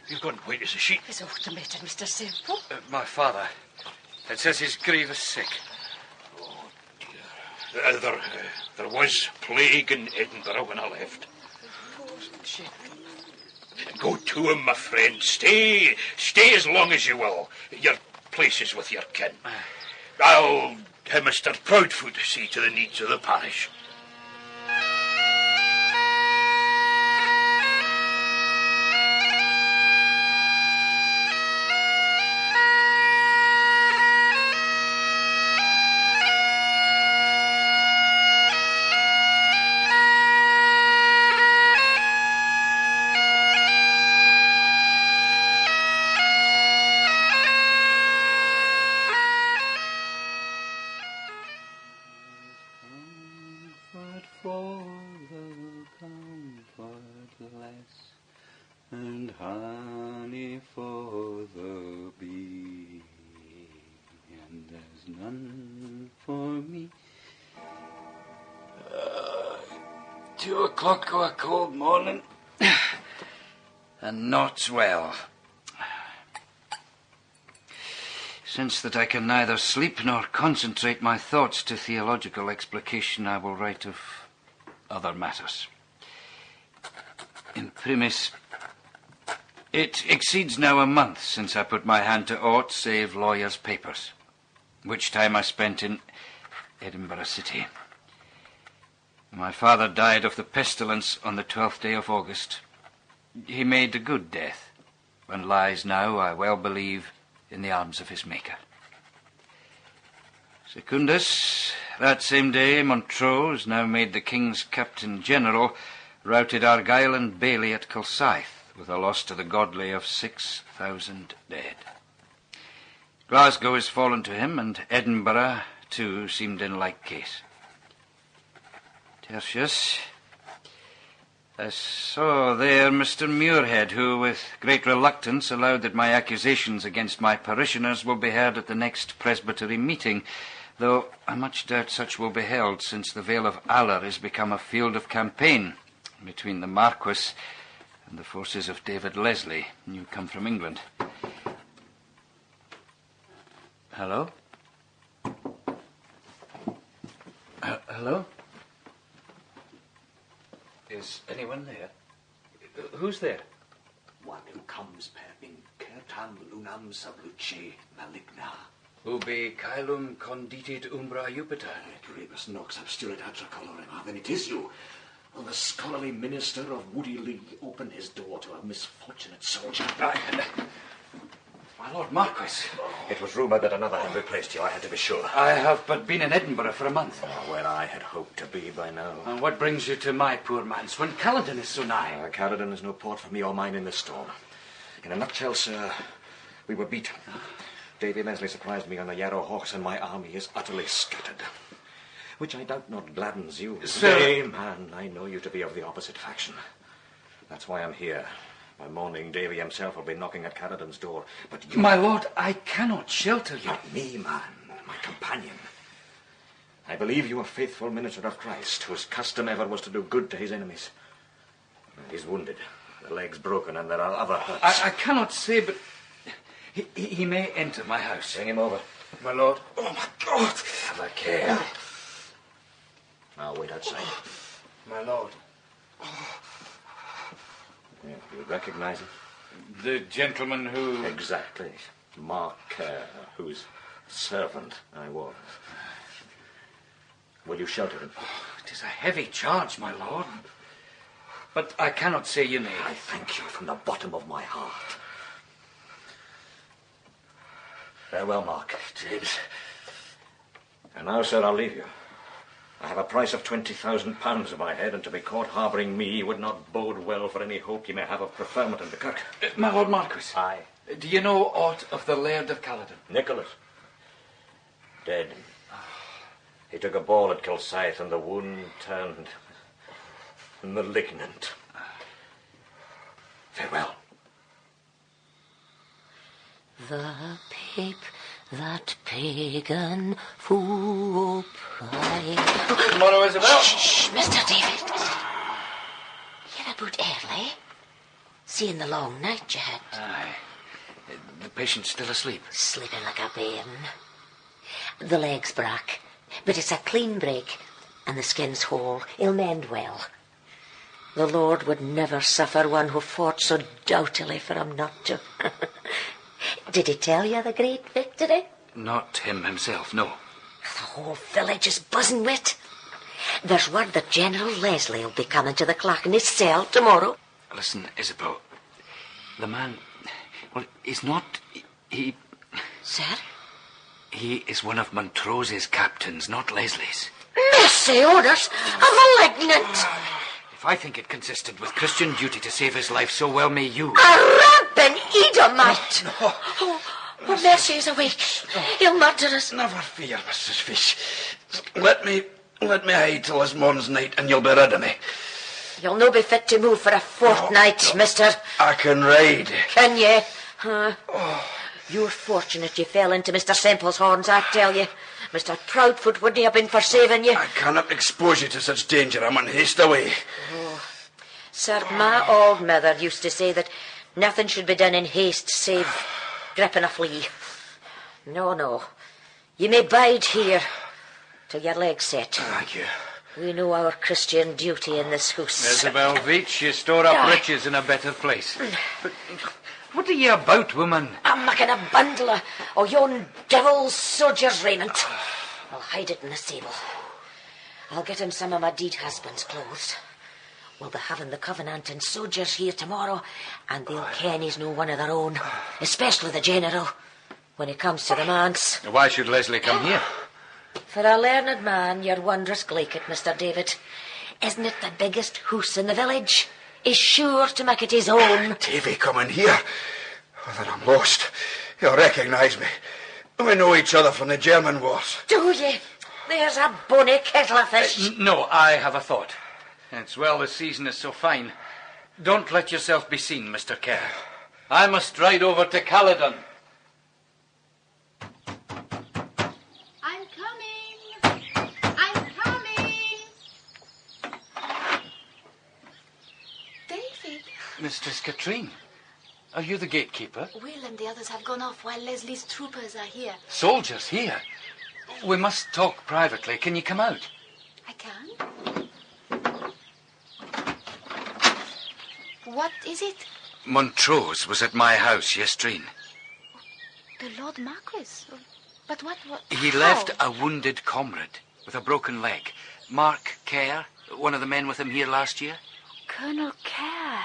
You've gone white as a sheet. Is aught the matter, Mr. Semple? My father. It says he's grievous sick. Oh, dear. There was plague in Edinburgh when I left. Go to him, my friend. Stay as long as you will. Your place is with your kin. I'll have Mr. Proudfoot see to the needs of the parish. and honey for the bee, and there's none for me. 2 o'clock of a cold morning, and not well. Since that I can neither sleep nor concentrate my thoughts to theological explication, I will write of other matters. In primis, it exceeds now a month since I put my hand to aught save lawyers' papers, which time I spent in Edinburgh City. My father died of the pestilence on the 12th day of August. He made a good death, and lies now, I well believe, in the arms of his Maker. Secundus, that same day, Montrose, now made the King's Captain General, routed Argyll and Bailey at Kilsyth, with a loss to the godly of 6,000 dead. Glasgow is fallen to him, and Edinburgh, too, seemed in like case. Tertius, I saw there Mr. Muirhead, who, with great reluctance, allowed that my accusations against my parishioners will be heard at the next presbytery meeting, though I much doubt such will be held, since the Vale of Aller is become a field of campaign between the Marquess and the forces of David Leslie, new come from England. Hello? Hello? Is anyone there? Who's there? One who comes per incertam lunam subluce maligna. Ubi caelum conditit umbra Jupiter. Et rebus nox absturat atra colorem. Then it is you. Will the scholarly minister of Woody Lee open his door to a misfortunate soldier? My Lord Marquess. It was rumoured that another had replaced you. I had to be sure. I have but been in Edinburgh for a month. Where I had hoped to be by now. And what brings you to my poor manse when Caledon is so nigh? Caledon is no port for me or mine in this storm. In a nutshell, sir, we were beat. Davy Leslie surprised me on the Yarrow Hawks, and my army is utterly scattered. Which I doubt not gladdens you. Sir. Nay, man, I know you to be of the opposite faction. That's why I'm here. By morning, Davy himself will be knocking at Caledon's door. But you... My lord, I cannot shelter you. Not me, man. My companion. I believe you a faithful minister of Christ, whose custom ever was to do good to his enemies. He's wounded. The leg's broken, and there are other hurts. I cannot say, but he may enter my house. Bring him over. My lord. Oh, my God. Have a care. I'll wait outside. My lord. Yeah, you recognize him? The gentleman who... Exactly. Mark Kerr, whose servant I was. Will you shelter him? It is a heavy charge, my lord. But I cannot say you nay. I thank you from the bottom of my heart. Farewell, Mark. James. And now, sir, I'll leave you. I have a price of £20,000 on my head, and to be caught harbouring me would not bode well for any hope you may have of preferment in the kirk. My Lord Marquess. Aye. Do you know aught of the Laird of Caledon? Nicholas. Dead. He took a ball at Kilsyth, and the wound turned malignant. Farewell. The Pape, that pagan fool. Tomorrow, Isabel. Shh, Mr. David. You're about early. Seeing the long night you had. Aye. The patient's still asleep. Sleeping like a bairn. The leg's brack, but it's a clean break, and the skin's whole. He'll mend well. The Lord would never suffer one who fought so doughtily for him not to. Did he tell you the great victory? Not him himself, no. The whole village is buzzing with it. There's word that General Leslie will be coming to the clock in his cell tomorrow. Listen, Isabel. The man... Well, he's not... He... Sir? He is one of Montrose's captains, not Leslie's. Mercy orders! A malignant! If I think it consisted with Christian duty to save his life, so well may you. A rampant Edomite! No. Oh, Mercy is awake. He'll murder us. Never fear, Mrs. Fish. Let me hide till this morning's night, and you'll be rid of me. You'll no be fit to move for a fortnight, mister. I can ride. Can ye? You're fortunate you fell into Mr. Semple's horns, I tell you. Mr. Proudfoot wouldn't have been for saving you. I cannot expose you to such danger. I mun haste away. Sir, my old mother used to say that nothing should be done in haste save gripping a flea. No. You may bide here till your leg's set. Thank you. We know our Christian duty in this house. Isabel Veitch, you store up riches in a better place. But what are you about, woman? I'm making a bundle of yon devil's soldier's raiment. I'll hide it in the stable. I'll get in some of my deed husband's clothes. We'll be having the Covenant and soldiers here tomorrow, and they'll ken he's no one of their own, especially the General, when he comes to the manse. Why should Leslie come here? For a learned man, you're wondrous glaikit, Mr. David. Isn't it the biggest hoose in the village? He's sure to make it his own. Davy coming here? Oh, then I'm lost. He'll recognise me. We know each other from the German wars. Do ye? There's a bonny kettle of fish. No, I have a thought. It's well the season is so fine. Don't let yourself be seen, Mr. Kerr. I must ride over to Caledon. I'm coming. David. Mistress Katrine, are you the gatekeeper? Will and the others have gone off while Leslie's troopers are here. Soldiers here? We must talk privately. Can you come out? I can. What is it? Montrose was at my house yestreen. The Lord Marquis? But what He how? left a wounded comrade with a broken leg. Mark Kerr, one of the men with him here last year. Colonel Kerr.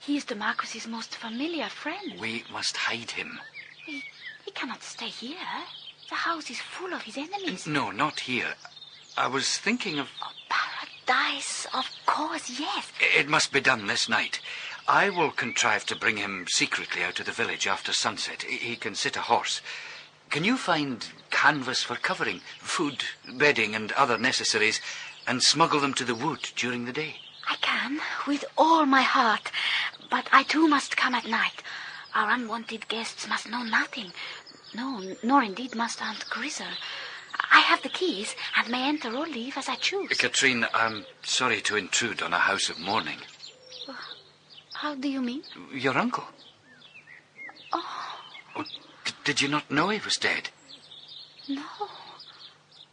He is the Marquis's most familiar friend. We must hide him. He cannot stay here. The house is full of his enemies. No, not here. I was thinking of... Paradise, of course, yes. It must be done this night. I will contrive to bring him secretly out of the village after sunset. He can sit a horse. Can you find canvas for covering, food, bedding, and other necessaries, and smuggle them to the wood during the day? I can, with all my heart. But I too must come at night. Our unwanted guests must know nothing. No, nor indeed must Aunt Grisel. I have the keys, and may enter or leave as I choose. Katrine, I'm sorry to intrude on a house of mourning. How do you mean? Your uncle. Oh. Did you not know he was dead? No.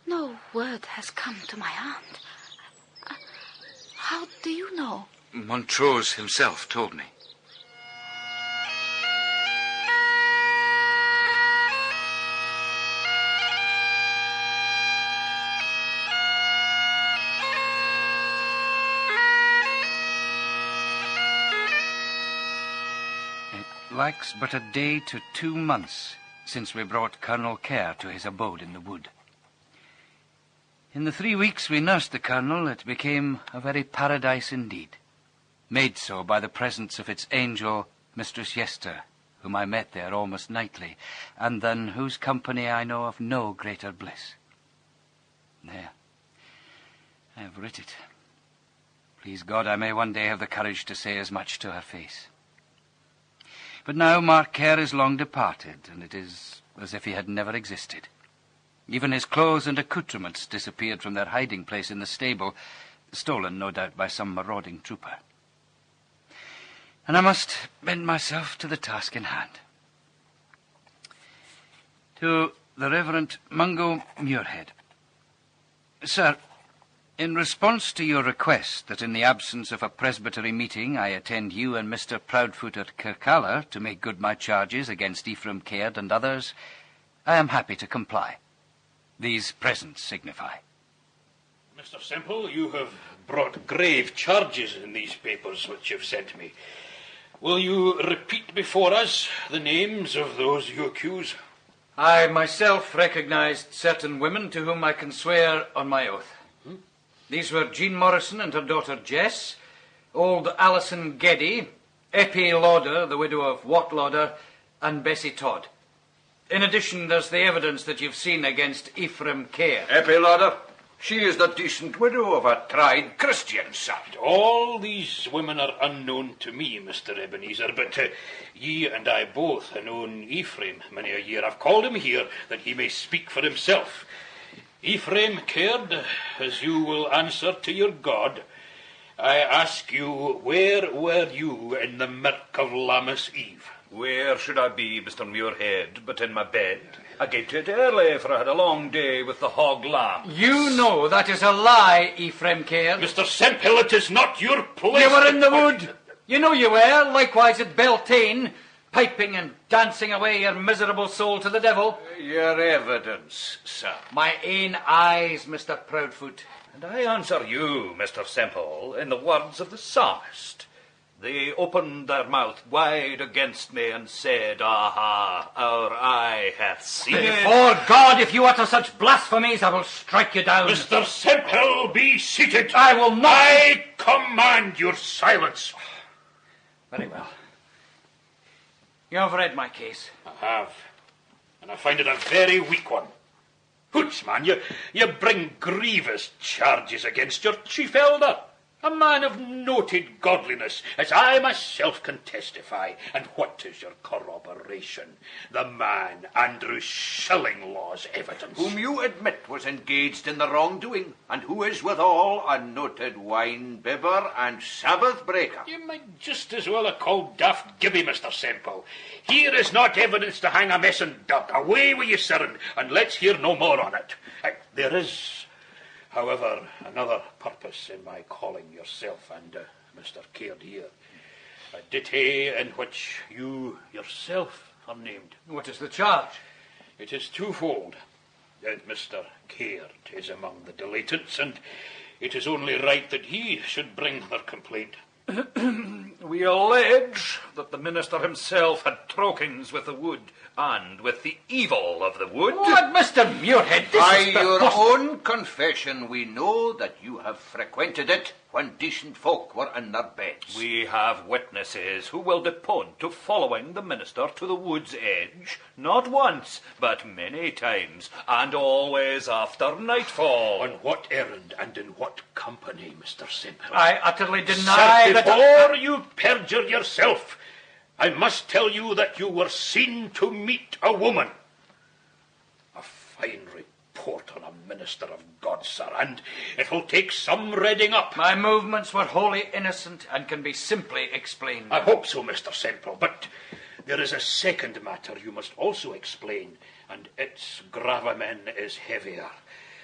No word has come to my aunt. How do you know? Montrose himself told me. It lacks but a day to 2 months since we brought Colonel Kerr to his abode in the wood. In the 3 weeks we nursed the Colonel, it became a very paradise indeed, made so by the presence of its angel, Mistress Yester, whom I met there almost nightly, and than whose company I know of no greater bliss. There, I have writ it. Please God, I may one day have the courage to say as much to her face. But now Mark Kerr is long departed, and it is as if he had never existed. Even his clothes and accoutrements disappeared from their hiding place in the stable, stolen, no doubt, by some marauding trooper. And I must bend myself to the task in hand. To the Reverend Mungo Muirhead. Sir, in response to your request that in the absence of a presbytery meeting I attend you and Mr. Proudfoot at Kirkalla to make good my charges against Ephraim Caird and others, I am happy to comply. These presents signify. Mr. Semple, you have brought grave charges in these papers which you've sent me. Will you repeat before us the names of those you accuse? I myself recognized certain women to whom I can swear on my oath. These were Jean Morrison and her daughter Jess, old Alison Geddy, Eppie Lauder, the widow of Wat Lauder, and Bessie Todd. In addition, there's the evidence that you've seen against Ephraim Caird. Eppie Lauder? She is the decent widow of a tried Christian, sir. All these women are unknown to me, Mr. Ebenezer, but ye and I both have known Ephraim many a year. I've called him here that he may speak for himself. Ephraim Caird, as you will answer to your God, I ask you, where were you in the mirk of Lammas Eve? Where should I be, Mr. Muirhead, but in my bed? I get to it early, for I had a long day with the hog lamb. You know that is a lie, Ephraim Caird. Mr. Sempill, it is not your place. You were in the wood. You know you were, likewise at Beltane, piping and dancing away your miserable soul to the devil. Your evidence, sir. My ain eyes, Mr. Proudfoot. And I answer you, Mr. Semple, in the words of the psalmist. They opened their mouth wide against me and said, Aha, our eye hath seen it. Before God, if you utter such blasphemies, I will strike you down. Mr. Semple, be seated. I will not. I command your silence. Very well. You have read my case. I have, and I find it a very weak one. Hoots, man, you bring grievous charges against your chief elder, a man of noted godliness, as I myself can testify. And what is your corroboration? The man Andrew Shillinglaw's evidence. Whom you admit was engaged in the wrongdoing, and who is withal a noted wine-bibber and Sabbath breaker. You might just as well have called Daft Gibby, Mr. Semple. Here is not evidence to hang a messin' dog. Away with you, sir, and let's hear no more on it. There is, however, another purpose in my calling yourself and Mr. Caird here. A ditty in which you yourself are named. What is the charge? It is twofold. That Mr. Caird is among the delatants, and it is only right that he should bring their complaint. We allege that the minister himself had trokings with the wood and with the evil of the wood. What, Mr. Muirhead? By your own confession, we know that you have frequented it when decent folk were in their beds. We have witnesses who will depone to following the minister to the wood's edge, not once, but many times, and always after nightfall. On what errand and in what company, Mr. Semple? I utterly deny Sir, that... Before you perjure yourself, I must tell you that you were seen to meet a woman. A fine report on a minister of God, sir, and it will take some reading up. My movements were wholly innocent and can be simply explained. I hope so, Mr. Semple, but there is a second matter you must also explain, and its gravamen is heavier,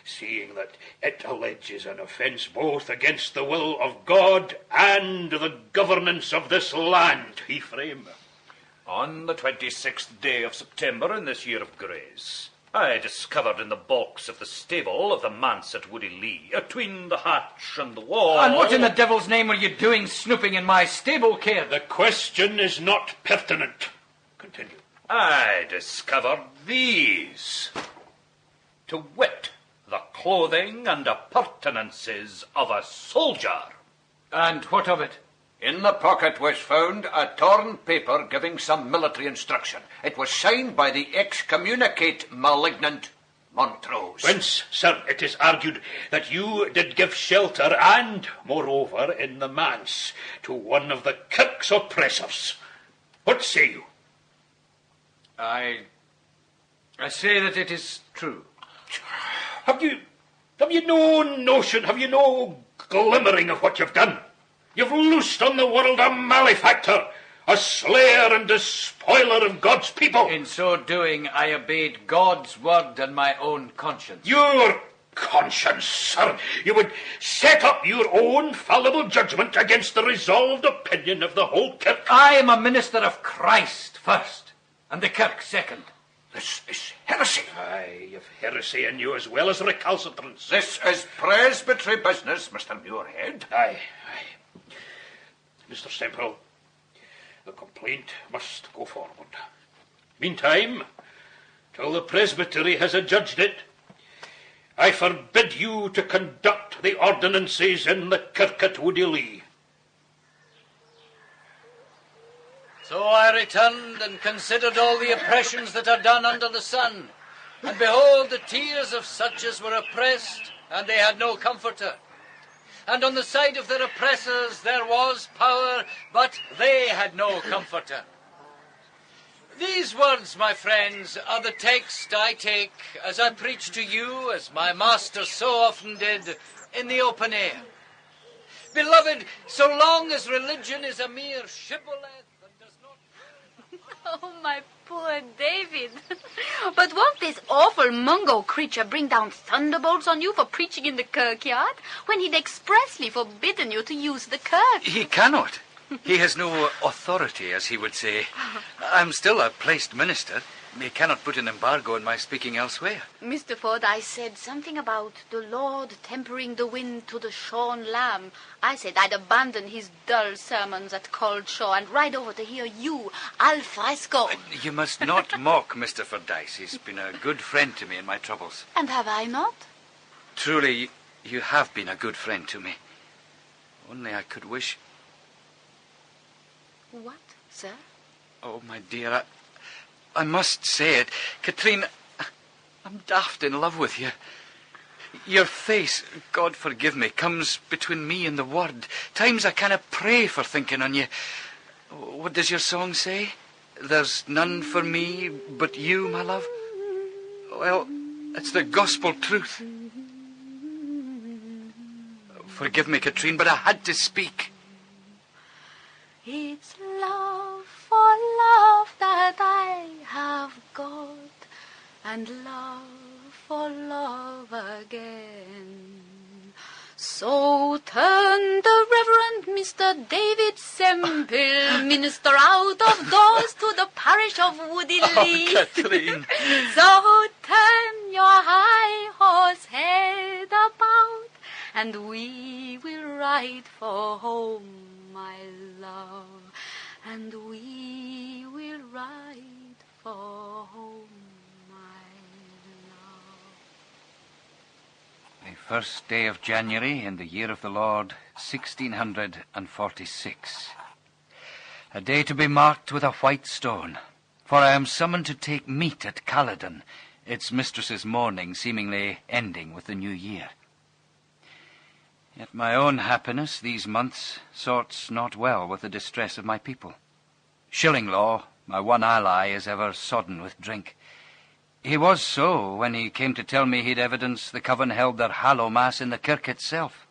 seeing that it alleges an offence both against the will of God and the governance of this land, Ephraim. On the 26th day of September in this year of grace, I discovered in the bulks of the stable of the manse at Woody Lee, atween the hatch and the wall... And what in the devil's name were you doing snooping in my stable, Caird? The question is not pertinent. Continue. I discovered these. To wit, the clothing and appurtenances of a soldier. And what of it? In the pocket was found a torn paper giving some military instruction. It was signed by the excommunicate malignant Montrose. Whence, sir, it is argued that you did give shelter and, moreover, in the manse, to one of the Kirk's oppressors. What say you? I say that it is true. Have you no notion, have you no glimmering of what you've done? You've loosed on the world a malefactor, a slayer and despoiler of God's people. In so doing, I obeyed God's word and my own conscience. Your conscience, sir? You would set up your own fallible judgment against the resolved opinion of the whole Kirk? I am a minister of Christ first, and the Kirk second. This is heresy. Aye, you've heresy in you as well as recalcitrance. This is presbytery business, Mr. Muirhead. Aye. Mr. Semple, the complaint must go forward. Meantime, till the presbytery has adjudged it, I forbid you to conduct the ordinances in the kirk at Woody Lee. So I returned and considered all the oppressions that are done under the sun, and behold, the tears of such as were oppressed and they had no comforter. And on the side of their oppressors there was power, but they had no comforter. These words, my friends, are the text I take as I preach to you, as my master so often did, in the open air. Beloved, so long as religion is a mere shibboleth and does not... Oh, my poor David. But won't this awful Mungo creature bring down thunderbolts on you for preaching in the kirkyard, when he'd expressly forbidden you to use the kirk? He cannot. He has no authority, as he would say. I'm still a placed minister. He cannot put an embargo on my speaking elsewhere. Mr. Fordyce said something about the Lord tempering the wind to the shorn lamb. I said I'd abandon his dull sermons at Cold Shore and ride over to hear you, al fresco. You must not mock Mr. Fordyce. He's been a good friend to me in my troubles. And have I not? Truly, you have been a good friend to me. Only I could wish... What, sir? Oh, my dear, I must say it. Katrine, I'm daft in love with you. Your face, God forgive me, comes between me and the word. Times I canna pray for thinking on you. What does your song say? There's none for me but you, my love. Well, it's the gospel truth. Forgive me, Katrine, but I had to speak. It's love for love that I have got, and love for love again. So turn the Reverend Mr. David Semple, minister out of doors to the parish of Woody Lee. Oh, Katrine. So turn your high horse head about, and we will ride for home, my love, and we will ride for home, my love. The first day of January in the year of the Lord, 1646. A day to be marked with a white stone, for I am summoned to take meat at Caledon, its mistress's mourning seemingly ending with the new year. Yet my own happiness these months sorts not well with the distress of my people. Shillinglaw, my one ally, is ever sodden with drink. He was so when he came to tell me he'd evidence the coven held their hallow mass in the kirk itself.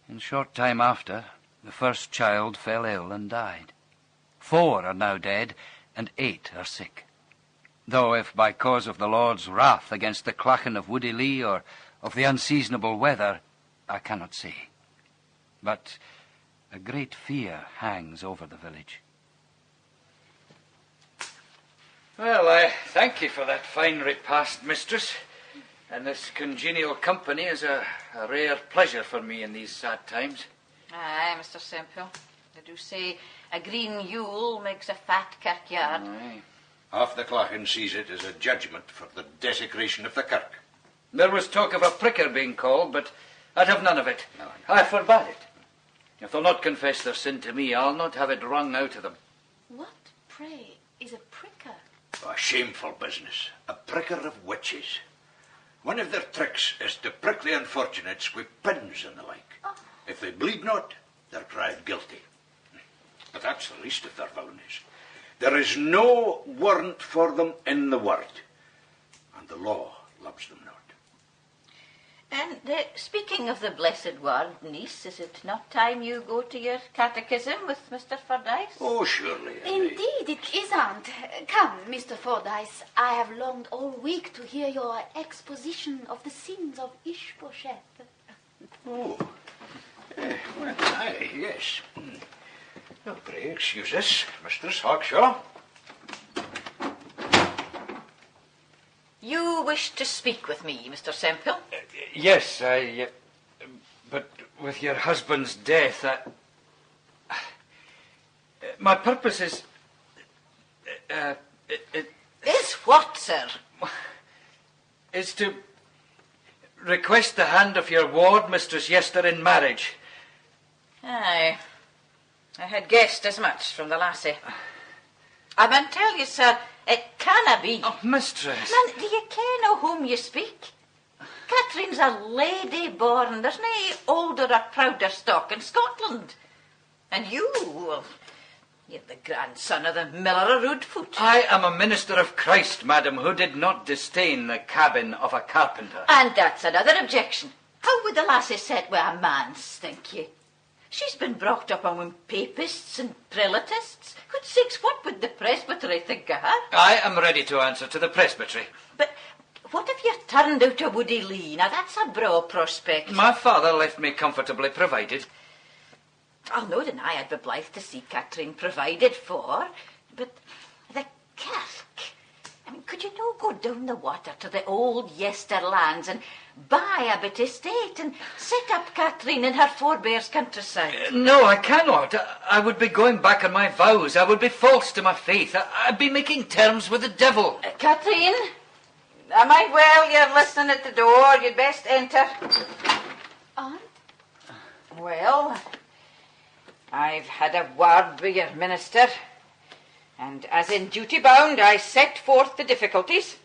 In short time after, the first child fell ill and died. 4 are now dead, and 8 are sick. Though if by cause of the Lord's wrath against the clachan of Woody Lee, or of the unseasonable weather, I cannot say. But a great fear hangs over the village. Well, I thank you for that fine repast, mistress. And this congenial company is a rare pleasure for me in these sad times. Aye, Mr. Semple. They do say a green Yule makes a fat kirkyard. Aye. Half the clachan sees it as a judgment for the desecration of the kirk. There was talk of a pricker being called, but I'd have none of it. No. I forbade it. If they'll not confess their sin to me, I'll not have it wrung out of them. What, pray, is a pricker? A shameful business. A pricker of witches. One of their tricks is to prick the unfortunates with pins and the like. Oh. If they bleed not, they're cried guilty. But that's the least of their villainies. There is no warrant for them in the word, and the law loves them not. And speaking of the blessed word, niece, is it not time you go to your catechism with Mr. Fordyce? Oh, surely. Indeed, it is, Aunt. Come, Mr. Fordyce. I have longed all week to hear your exposition of the sins of Ishbosheth. Oh, well, aye, yes. Well, pray excuse us, Mistress Hawkshaw. You wish to speak with me, Mr. Semple? Yes, but with your husband's death, my purpose is... Is what, sir? Is to request the hand of your ward, Mistress Yester, in marriage. Aye. I had guessed as much from the lassie. I mun tell you, sir, it canna be. Oh, mistress. Man, do you care know whom you speak? Catherine's a lady born. There's nae older or prouder stock in Scotland. And you, well, you're the grandson of the miller of Roodfoot. I am a minister of Christ, madam, who did not disdain the cabin of a carpenter. And that's another objection. How would the lassie set with a man's, think ye? She's been brought up among papists and prelatists. Good sakes, what would the presbytery think of her? I am ready to answer to the presbytery. But what if you turned out a Woody Lee? Now, that's a broad prospect. My father left me comfortably provided. I'll no deny I'd be blithe to see Catherine provided for, but the Kirk... I mean, could you no go down the water to the old yesterlands and buy a bit estate and set up Catherine in her forebears' countryside? No, I cannot. I would be going back on my vows. I would be false to my faith. I'd be making terms with the devil. Catherine, I mind well you're listening at the door. You'd best enter. Aunt? Well, I've had a word with your minister, and as in duty bound I set forth the difficulties,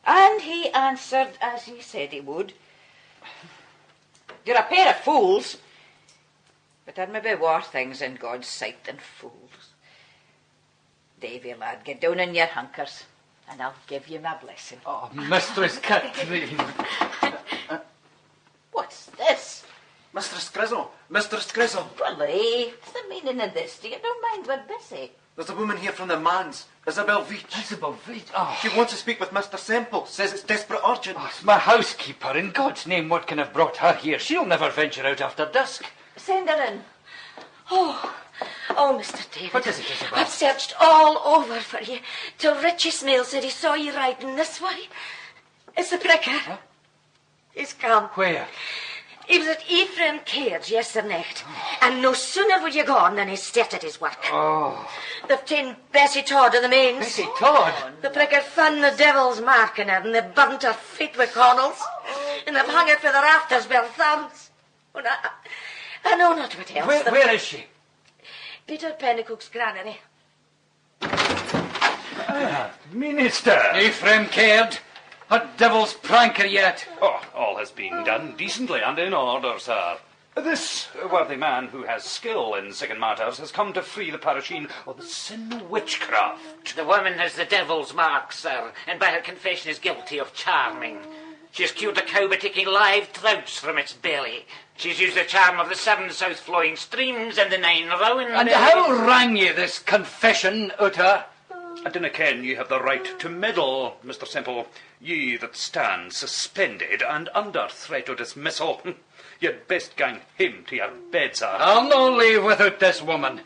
and he answered as he said he would. You're a pair of fools, but there may be worse things in God's sight than fools. Davy, lad, get down in your hunkers, and I'll give you my blessing. Oh, Mistress Catherine. What's this? Mistress Grizzle! Mistress Grizzle! Willie, what's the meaning of this? Do you don't mind we're busy? There's a woman here from the manse, Isabel Veitch. Isabel Veitch? Oh. She wants to speak with Mr. Semple. Says it's desperate urgent. Oh, it's my housekeeper. In God's name, what can have brought her here? She'll never venture out after dusk. Send her in. Oh, Mr. David. What is it, Isabel? I've searched all over for you till Richie Smale said he saw you riding this way. It's the pricker. Huh? He's come. Where? He was at Ephraim Cairds yesterday, and no sooner were you gone than he started his work. Oh. They've taken Bessie Todd of the mains. Bessie Todd? The pricker found the devil's mark in her, and they've burnt her feet with cornels, and they've hung her for the rafters by her thumbs. Oh, I know not what else. Where is she? Peter Pennycook's granary. Minister! Ephraim Caird. A devil's pranker yet. Oh, all has been done decently and in order, sir. This worthy man who has skill in sick matters has come to free the parisheen of the sin of witchcraft. The woman has the devil's mark, sir, and by her confession is guilty of charming. She has cured the cow by taking live trouts from its belly. She's used the charm of the 7 south-flowing streams and the 9 rowan And bellies. how rang ye this confession out her? I dinna ken ye have the right to meddle, Mr. Semple, ye that stand suspended and under threat of dismissal. You'd best gang him to your bed, sir. I'll no leave without this woman.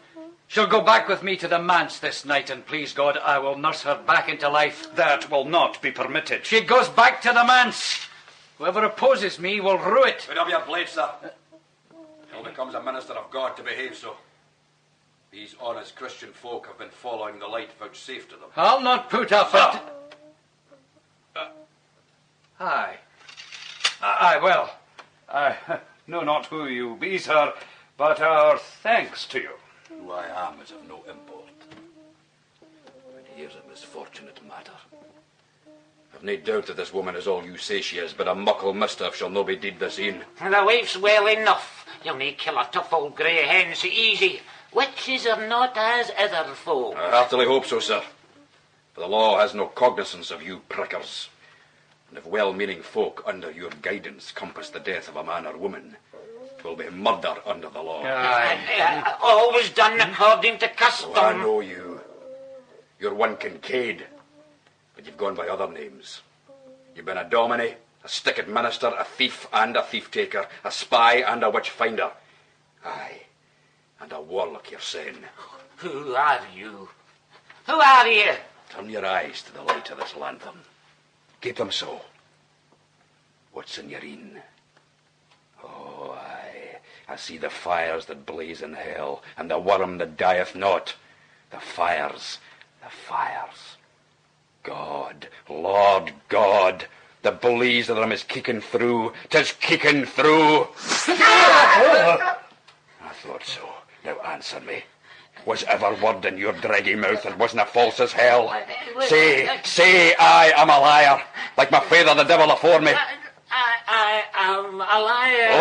She'll go back with me to the manse this night, and please God, I will nurse her back into life. That will not be permitted. She goes back to the manse. Whoever opposes me will rue it. Put up your blade, sir. Till becomes a minister of God to behave so. These honest Christian folk have been following the light vouchsafed to them. I'll not put up it. Aye. Well, I know not who you be, sir, but our thanks to you. Who I am is of no import. But here's a misfortunate matter. I've no doubt that this woman is all you say she is, but a muckle mischief shall no be did this in. And the wife's well enough. You'll need kill a tough old grey hen so easy. Witches are not as other folk. I heartily hope so, sir. For the law has no cognizance of you prickers. And if well-meaning folk under your guidance compass the death of a man or woman, 'twill be murder under the law. Always done according to custom. Oh, I know you. You're one Kincaid, but you've gone by other names. You've been a dominie, a stickit minister, a thief and a thief-taker, a spy and a witch-finder. Aye, and a warlock you're saying. Who are you? Who are you? Turn your eyes to the light of this lantern. Keep them so. What's in your een? Oh, aye. I see the fires that blaze in hell, and the worm that dieth not. The fires. God, Lord God, the blaze of them is kicking through. 'Tis kicking through. I thought so. Now answer me. Was ever word in your draggy mouth that wasn't false as hell? Say I am a liar, like my father the devil afore me. I am a liar.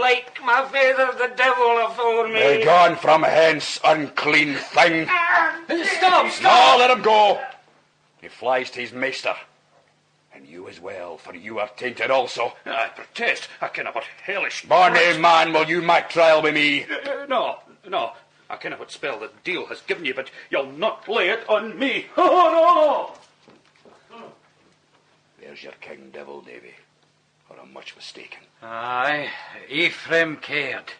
Like my father, the devil afore me. Begone from hence, unclean thing. Stop! No, let him go. He flies to his master. And you as well, for you are tainted also. I protest, I kenna what hellish... Bonny man, will you make trial with me? No. I kenna what spell the deal has given you, but you'll not lay it on me. Oh, no! There's your king devil, Davy. Or I'm much mistaken. Aye, Ephraim cared.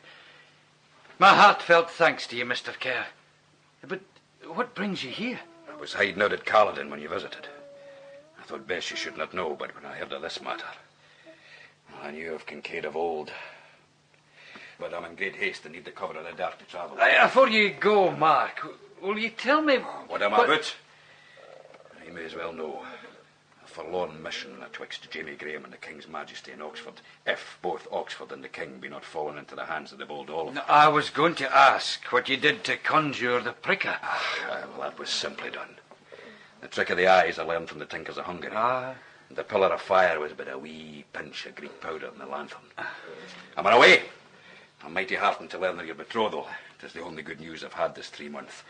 My heartfelt thanks to you, Mr. Kerr. But what brings you here? I was hiding out at Carladon when you visited. I thought best you should not know, but when I heard of this matter, I knew of Kincaid of old. But I'm in great haste and need the cover of the dark to travel. Before you go, Mark, will you tell me... What am I about? You may as well know. A forlorn mission atwixt Jamie Graham and the King's Majesty in Oxford, if both Oxford and the King be not fallen into the hands of the bold Oliver. I was going to ask what you did to conjure the pricker. Well, that was simply done. The trick of the eyes I learned from the Tinkers of Hungary. And the pillar of fire was but a wee pinch of Greek powder in the lanthorn. I'm on my way. I'm mighty heartened to learn of your betrothal. It is the only good news I've had this 3 months.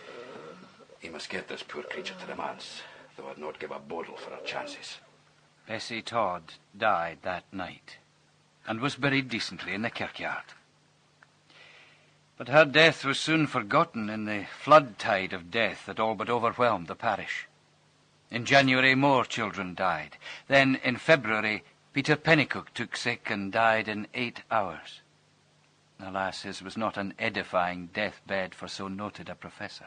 You must get this poor creature to the manse, though I'd not give a bodle for her chances. Bessie Todd died that night and was buried decently in the kirkyard. But her death was soon forgotten in the flood tide of death that all but overwhelmed the parish. In January, more children died. Then, in February, Peter Pennycook took sick and died in 8 hours. Alas, his was not an edifying deathbed for so noted a professor.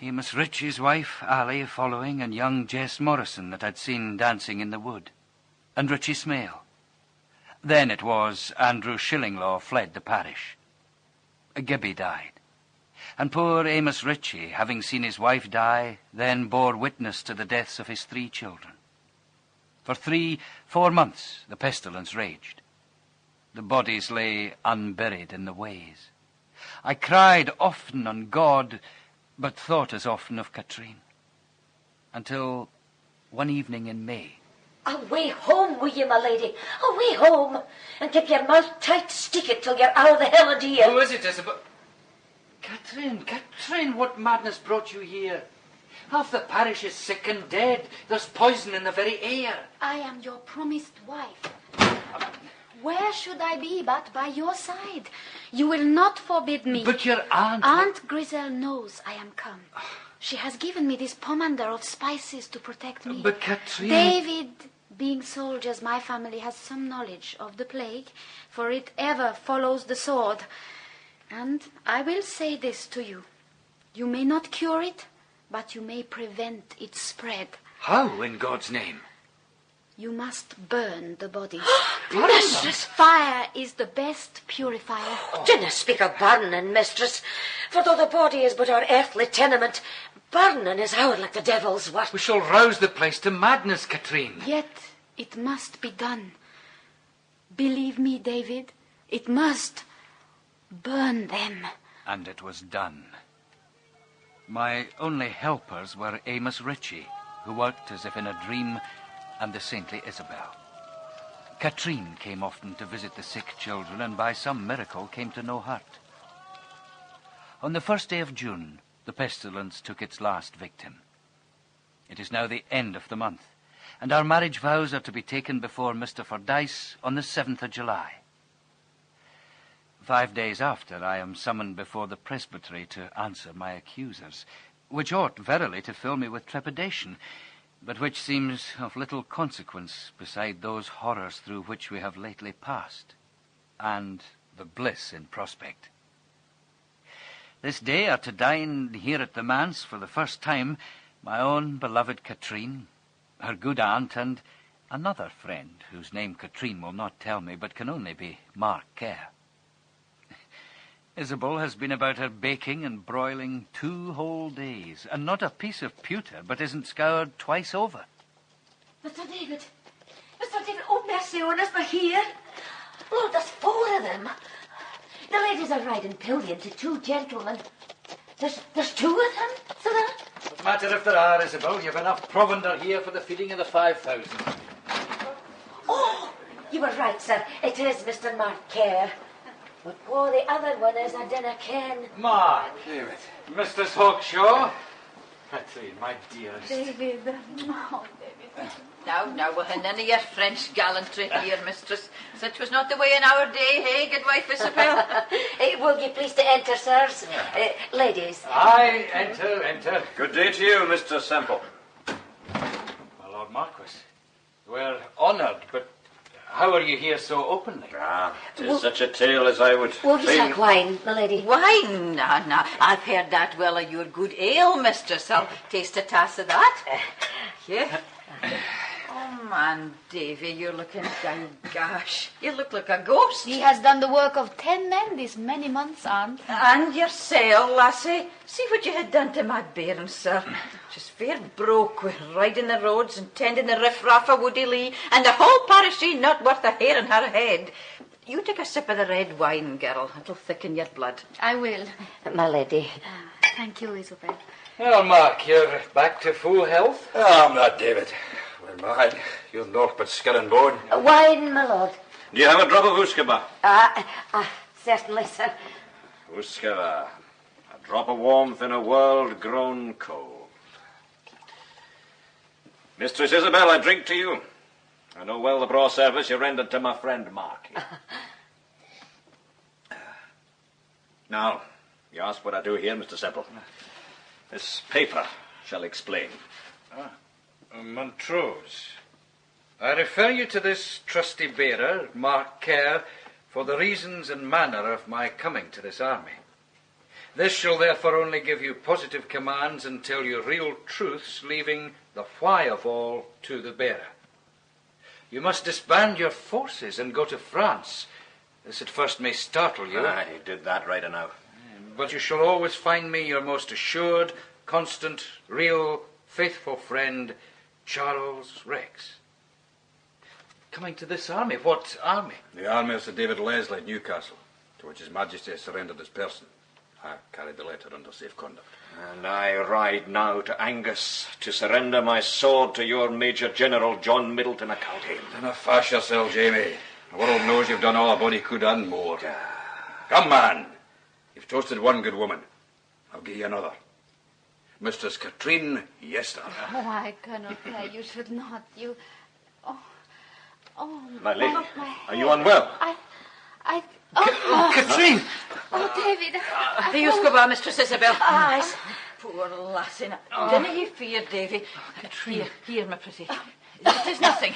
Amos Ritchie's wife, Ally, following, and young Jess Morrison that I'd seen dancing in the wood, and Ritchie Smale. Then it was Andrew Shillinglaw fled the parish. Gibby died. And poor Amos Ritchie, having seen his wife die, then bore witness to the deaths of his 3 children. For 3-4 months the pestilence raged. The bodies lay unburied in the ways. I cried often on God, but thought as often of Katrine. Until one evening in May. Away home with you, my lady. Away home. And keep your mouth tight, stick it till you're out of the hell of here. Who is it, Isabel? Katrine, what madness brought you here? Half the parish is sick and dead. There's poison in the very air. I am your promised wife. Where should I be but by your side? You will not forbid me. But your aunt... Aunt Grisel knows I am come. She has given me this pomander of spices to protect me. But Katrine... David, being soldiers, my family has some knowledge of the plague, for it ever follows the sword. And I will say this to you. You may not cure it, but you may prevent its spread. How, in God's name? You must burn the bodies. Mistress, fire is the best purifier. Dinna speak of burning, mistress. For though the body is but our earthly tenement, burning is our like the devil's work. We shall rouse the place to madness, Katrine. Yet it must be done. Believe me, David, it must. Burn them. And it was done. My only helpers were Amos Ritchie, who worked as if in a dream, and the saintly Isabel. Katrine came often to visit the sick children, and by some miracle came to no hurt. On the 1st day of June, the pestilence took its last victim. It is now the end of the month, and our marriage vows are to be taken before Mr. Fordyce on the 7th of July. 5 days after, I am summoned before the presbytery to answer my accusers, which ought verily to fill me with trepidation, but which seems of little consequence beside those horrors through which we have lately passed, and the bliss in prospect. This day are to dine here at the manse for the first time my own beloved Katrine, her good aunt, and another friend, whose name Katrine will not tell me, but can only be Mark Kerr. Isabel has been about her baking and broiling 2 whole days, and not a piece of pewter but isn't scoured twice over. Mr. David, oh mercy on us, they're here. Lord, there's 4 of them. The ladies are riding pillion to 2 gentlemen. There's 2 of them, sir? What matter if there are, Isabel? You've enough provender here for the feeding of the 5,000. You were right, sir. It is Mr. Mark Kerr. But who the other one is, I dinna ken. Mark. David. Mistress Hawkshaw. Katrine, my dearest. David. Oh, David. Now, we'll have none of your French gallantry here, mistress. Such was not the way in our day, hey, good wife Isabel? Will you please to enter, sirs? Ladies. Aye, enter. Good day to you, Mr. Semple. My Lord Marquis, we're honoured, but how are you here so openly? Tis such a tale as I would Will you fain... take wine, my lady? Wine? No. I've heard that well of your good ale, mistress. I'll taste a tass of that. Yeah. Oh, man, Davy, you're looking down, gosh. You look like a ghost. He has done the work of 10 men these many months, aunt. And yourself, lassie. See what you had done to my bairns, sir. Just fair broke with riding the roads and tending the riff-raff of Woody Lee, and the whole parish not worth a hair in her head. You take a sip of the red wine, girl. It'll thicken your blood. I will. My lady. Thank you, Isabel. Well, Mark, you're back to full health? Oh, I'm not David. Well, man, you're naught but skin and bone. Wine, my lord. Do you have a drop of Uskaba? Certainly, sir. Uskaba, a drop of warmth in a world grown cold. Mistress Isabel, I drink to you. I know well the braw service you rendered to my friend Mark. Now, you ask what I do here, Mr. Semple. This paper shall explain. Montrose. I refer you to this trusty bearer, Mark Kerr, for the reasons and manner of my coming to this army. This shall therefore only give you positive commands and tell you real truths, leaving the why of all to the bearer. You must disband your forces and go to France. This at first may startle you. I did that right enough. But you shall always find me your most assured, constant, real, faithful friend, Charles Rex. Coming to this army? What army? The army of Sir David Leslie at Newcastle, to which His Majesty has surrendered his person. I carried the letter under safe conduct. And I ride now to Angus to surrender my sword to your Major General John Middleton of County. Dinna fash yourself, Jamie. The world knows you've done all a body could and more. Come, man. You've toasted one good woman. I'll give you another. Mistress Katrine Yester. Oh, I cannot play. You should not. You... Oh, My lady, my are you unwell? Katrine! Oh, David. The Uskaba, Mistress Isabel. Aye. Poor lassie. Dinna ye fear, Davy. Here, my pretty. It is nothing.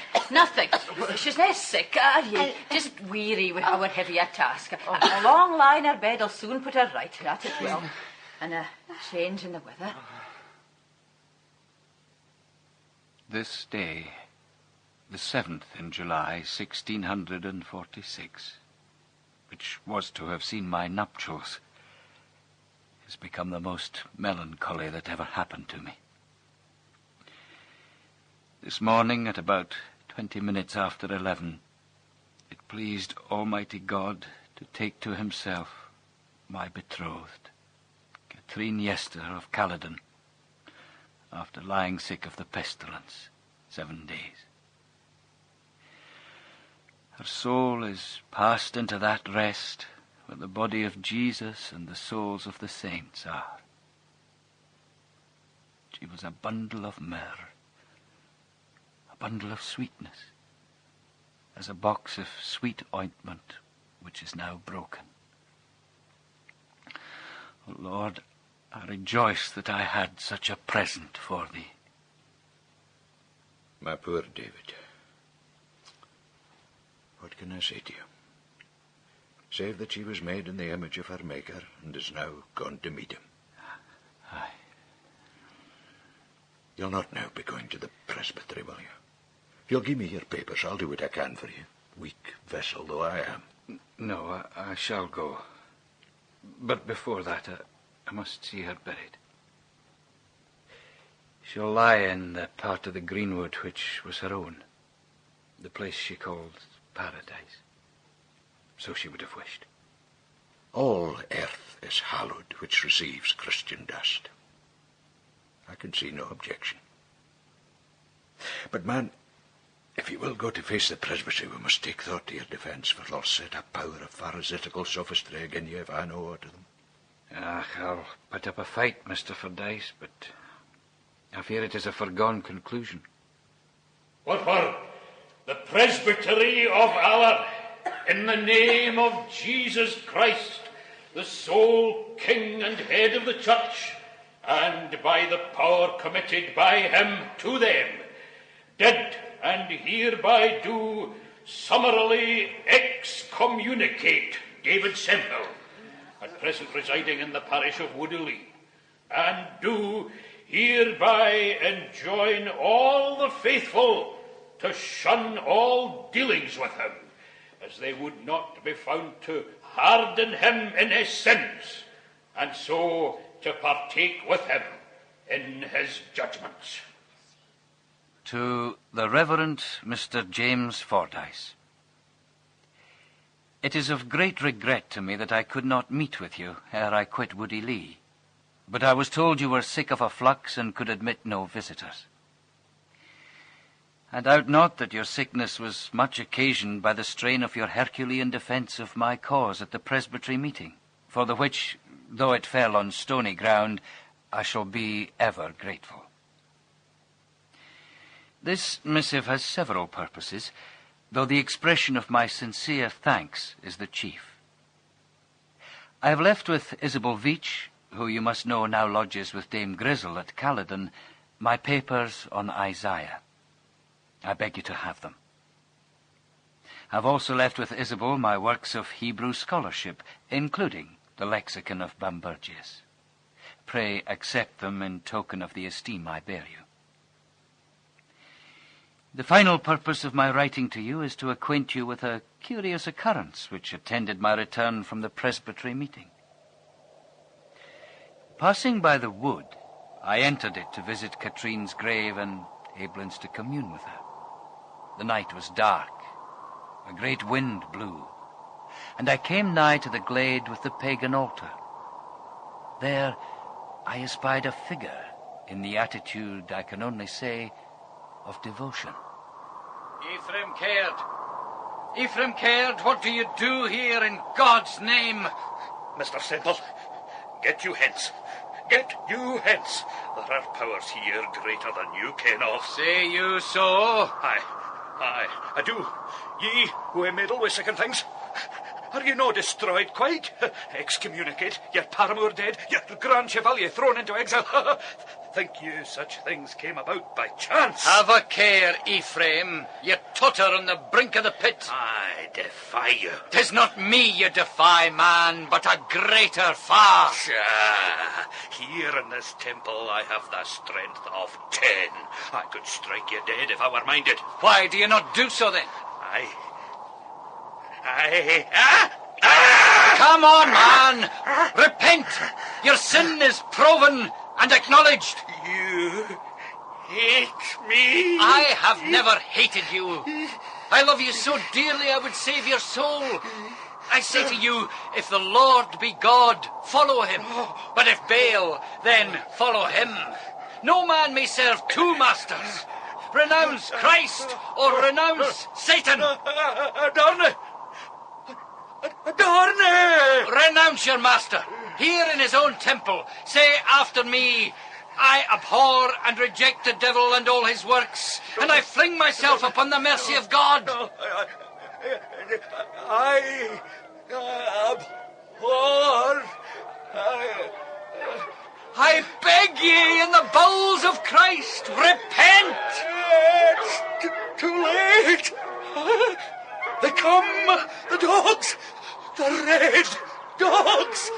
She's not sick, are ye? Just weary with our heavy task. A long lie in her bed'll soon put her right. That it will. And a change in the weather. This day, the 7th in July, 1646, which was to have seen my nuptials, has become the most melancholy that ever happened to me. This morning, at about 20 minutes after 11, it pleased Almighty God to take to himself my betrothed, Katrine Yester of Caledon, after lying sick of the pestilence 7 days. Her soul is passed into that rest where the body of Jesus and the souls of the saints are. She was a bundle of myrrh, a bundle of sweetness, as a box of sweet ointment which is now broken. Oh Lord, I rejoice that I had such a present for thee. My poor David, what can I say to you? Save that she was made in the image of her Maker and is now gone to meet him. Aye. You'll not now be going to the presbytery, will you? If you'll give me your papers, I'll do what I can for you, weak vessel though I am. No, I shall go. But before that, I must see her buried. She'll lie in the part of the greenwood which was her own, the place she called paradise. So she would have wished. All earth is hallowed which receives Christian dust. I can see no objection. But, man, If you will go to face the presbytery, we must take thought to your defence, for they'll set a power of pharisaical sophistry again you if I know aught of them. I'll put up a fight, Mr. Fordyce, but I fear it is a foregone conclusion. What for? The presbytery of our, in the name of Jesus Christ, the sole King and head of the church, and by the power committed by him to them, did and hereby do summarily excommunicate David Semple, at present residing in the parish of Woodley, and do hereby enjoin all the faithful to shun all dealings with him, as they would not be found to harden him in his sins, and so to partake with him in his judgments. To the Reverend Mr. James Fordyce. It is of great regret to me that I could not meet with you ere I quit Woody Lee, but I was told you were sick of a flux and could admit no visitors. I doubt not that your sickness was much occasioned by the strain of your Herculean defence of my cause at the presbytery meeting, for the which, though it fell on stony ground, I shall be ever grateful. This missive has several purposes, though the expression of my sincere thanks is the chief. I have left with Isabel Veitch, who you must know now lodges with Dame Grizzle at Caledon, my papers on Isaiah. I beg you to have them. I have also left with Isabel my works of Hebrew scholarship, including the Lexicon of Bambergius. Pray accept them in token of the esteem I bear you. The final purpose of my writing to you is to acquaint you with a curious occurrence which attended my return from the presbytery meeting. Passing by the wood, I entered it to visit Katrine's grave and Aiblins to commune with her. The night was dark, a great wind blew, and I came nigh to the glade with the pagan altar. There I espied a figure in the attitude, I can only say, of devotion. Ephraim Caird, what do you do here in God's name? Mr. Semple, get you hence. Get you hence. There are powers here greater than you ken of. Say you so? Aye, I do. Ye who meddle with second things. Are you no destroyed quite? Excommunicate, your paramour dead, your grand chevalier thrown into exile. Think you such things came about by chance? Have a care, Ephraim. You totter on the brink of the pit. I defy you. 'Tis not me you defy, man, but a greater far. Pshaw. Here in this temple I have the strength of 10. I could strike you dead if I were minded. Why do you not do so then? Come on, man! Repent! Your sin is proven and acknowledged. You hate me? I have never hated you. I love you so dearly I would save your soul. I say to you, if the Lord be God, follow him. But if Baal, then follow him. No man may serve two masters. Renounce Christ or renounce Satan. Adorne! Renounce your master, here in his own temple. Say after me, I abhor and reject the devil and all his works, and I fling myself upon the mercy of God. I abhor... I beg ye in the bowels of Christ, repent! It's too late! They come, the dogs, the red dogs!